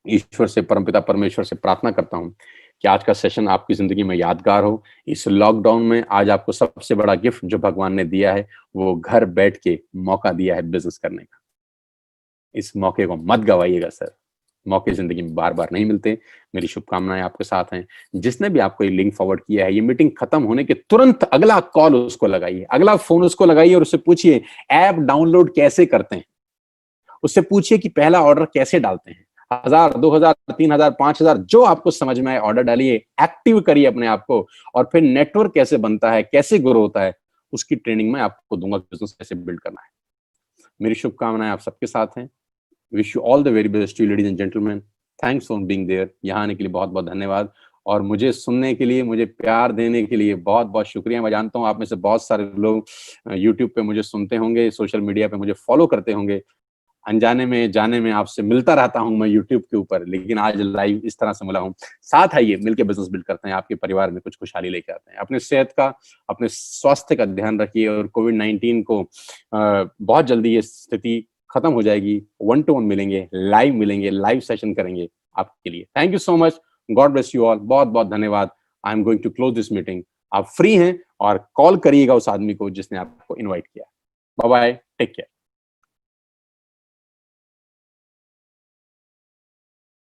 ईश्वर से, परमपिता परमेश्वर से प्रार्थना करता हूं कि आज का सेशन आपकी जिंदगी में यादगार हो। इस लॉकडाउन में आज आपको सबसे बड़ा गिफ्ट जो भगवान ने दिया है, वो घर बैठ के मौका दिया है बिजनेस करने का। इस मौके को मत गवाइएगा सर, मौके जिंदगी में बार बार नहीं मिलते। मेरी शुभकामनाएं आपके साथ हैं। जिसने भी आपको ये लिंक फॉरवर्ड किया है, ये मीटिंग खत्म होने के तुरंत अगला कॉल उसको लगाइए, अगला फोन उसको लगाइए और उससे पूछिए ऐप डाउनलोड कैसे करते हैं। उससे पूछिए कि पहला ऑर्डर कैसे डालते हैं। 1000, 2000, 3000, 5000 जो आपको समझ में आए ऑर्डर डालिए, एक्टिव करिए अपने आप को, और फिर नेटवर्क कैसे बनता है, कैसे ग्रो होता है, उसकी ट्रेनिंग में आपको दूंगा, बिजनेस कैसे बिल्ड करना है। मेरी शुभकामनाएं आप सबके साथ हैं। Wish you all the very best you ladies and gentleman. Thanks for being there. यहाँ आने के लिए बहुत बहुत धन्यवाद, और मुझे सुनने के लिए, मुझे प्यार देने के लिए बहुत बहुत शुक्रिया। मैं जानता हूँ आप में से बहुत सारे लोग यूट्यूब पे मुझे सुनते होंगे, सोशल मीडिया पे मुझे फॉलो करते होंगे। अनजाने में जाने में आपसे मिलता रहता हूं मैं यूट्यूब के ऊपर, लेकिन आज लाइव इस तरह से मिला हूं। साथ आइए, मिलकर बिजनेस बिल्ड करते हैं, आपके परिवार में कुछ खुशहाली लेके आते हैं। अपने सेहत का, अपने स्वास्थ्य का ध्यान रखिए, और कोविड-19 को बहुत जल्दी ये स्थिति खत्म हो जाएगी। 1 to 1 मिलेंगे, लाइव सेशन करेंगे आपके लिए। Thank you so much, God bless you all. बहुत बहुत धन्यवाद। I am going to close this meeting. आप फ्री हैं और कॉल करिएगा उस आदमी को जिसने आपको इन्वाइट किया। Bye bye, take care.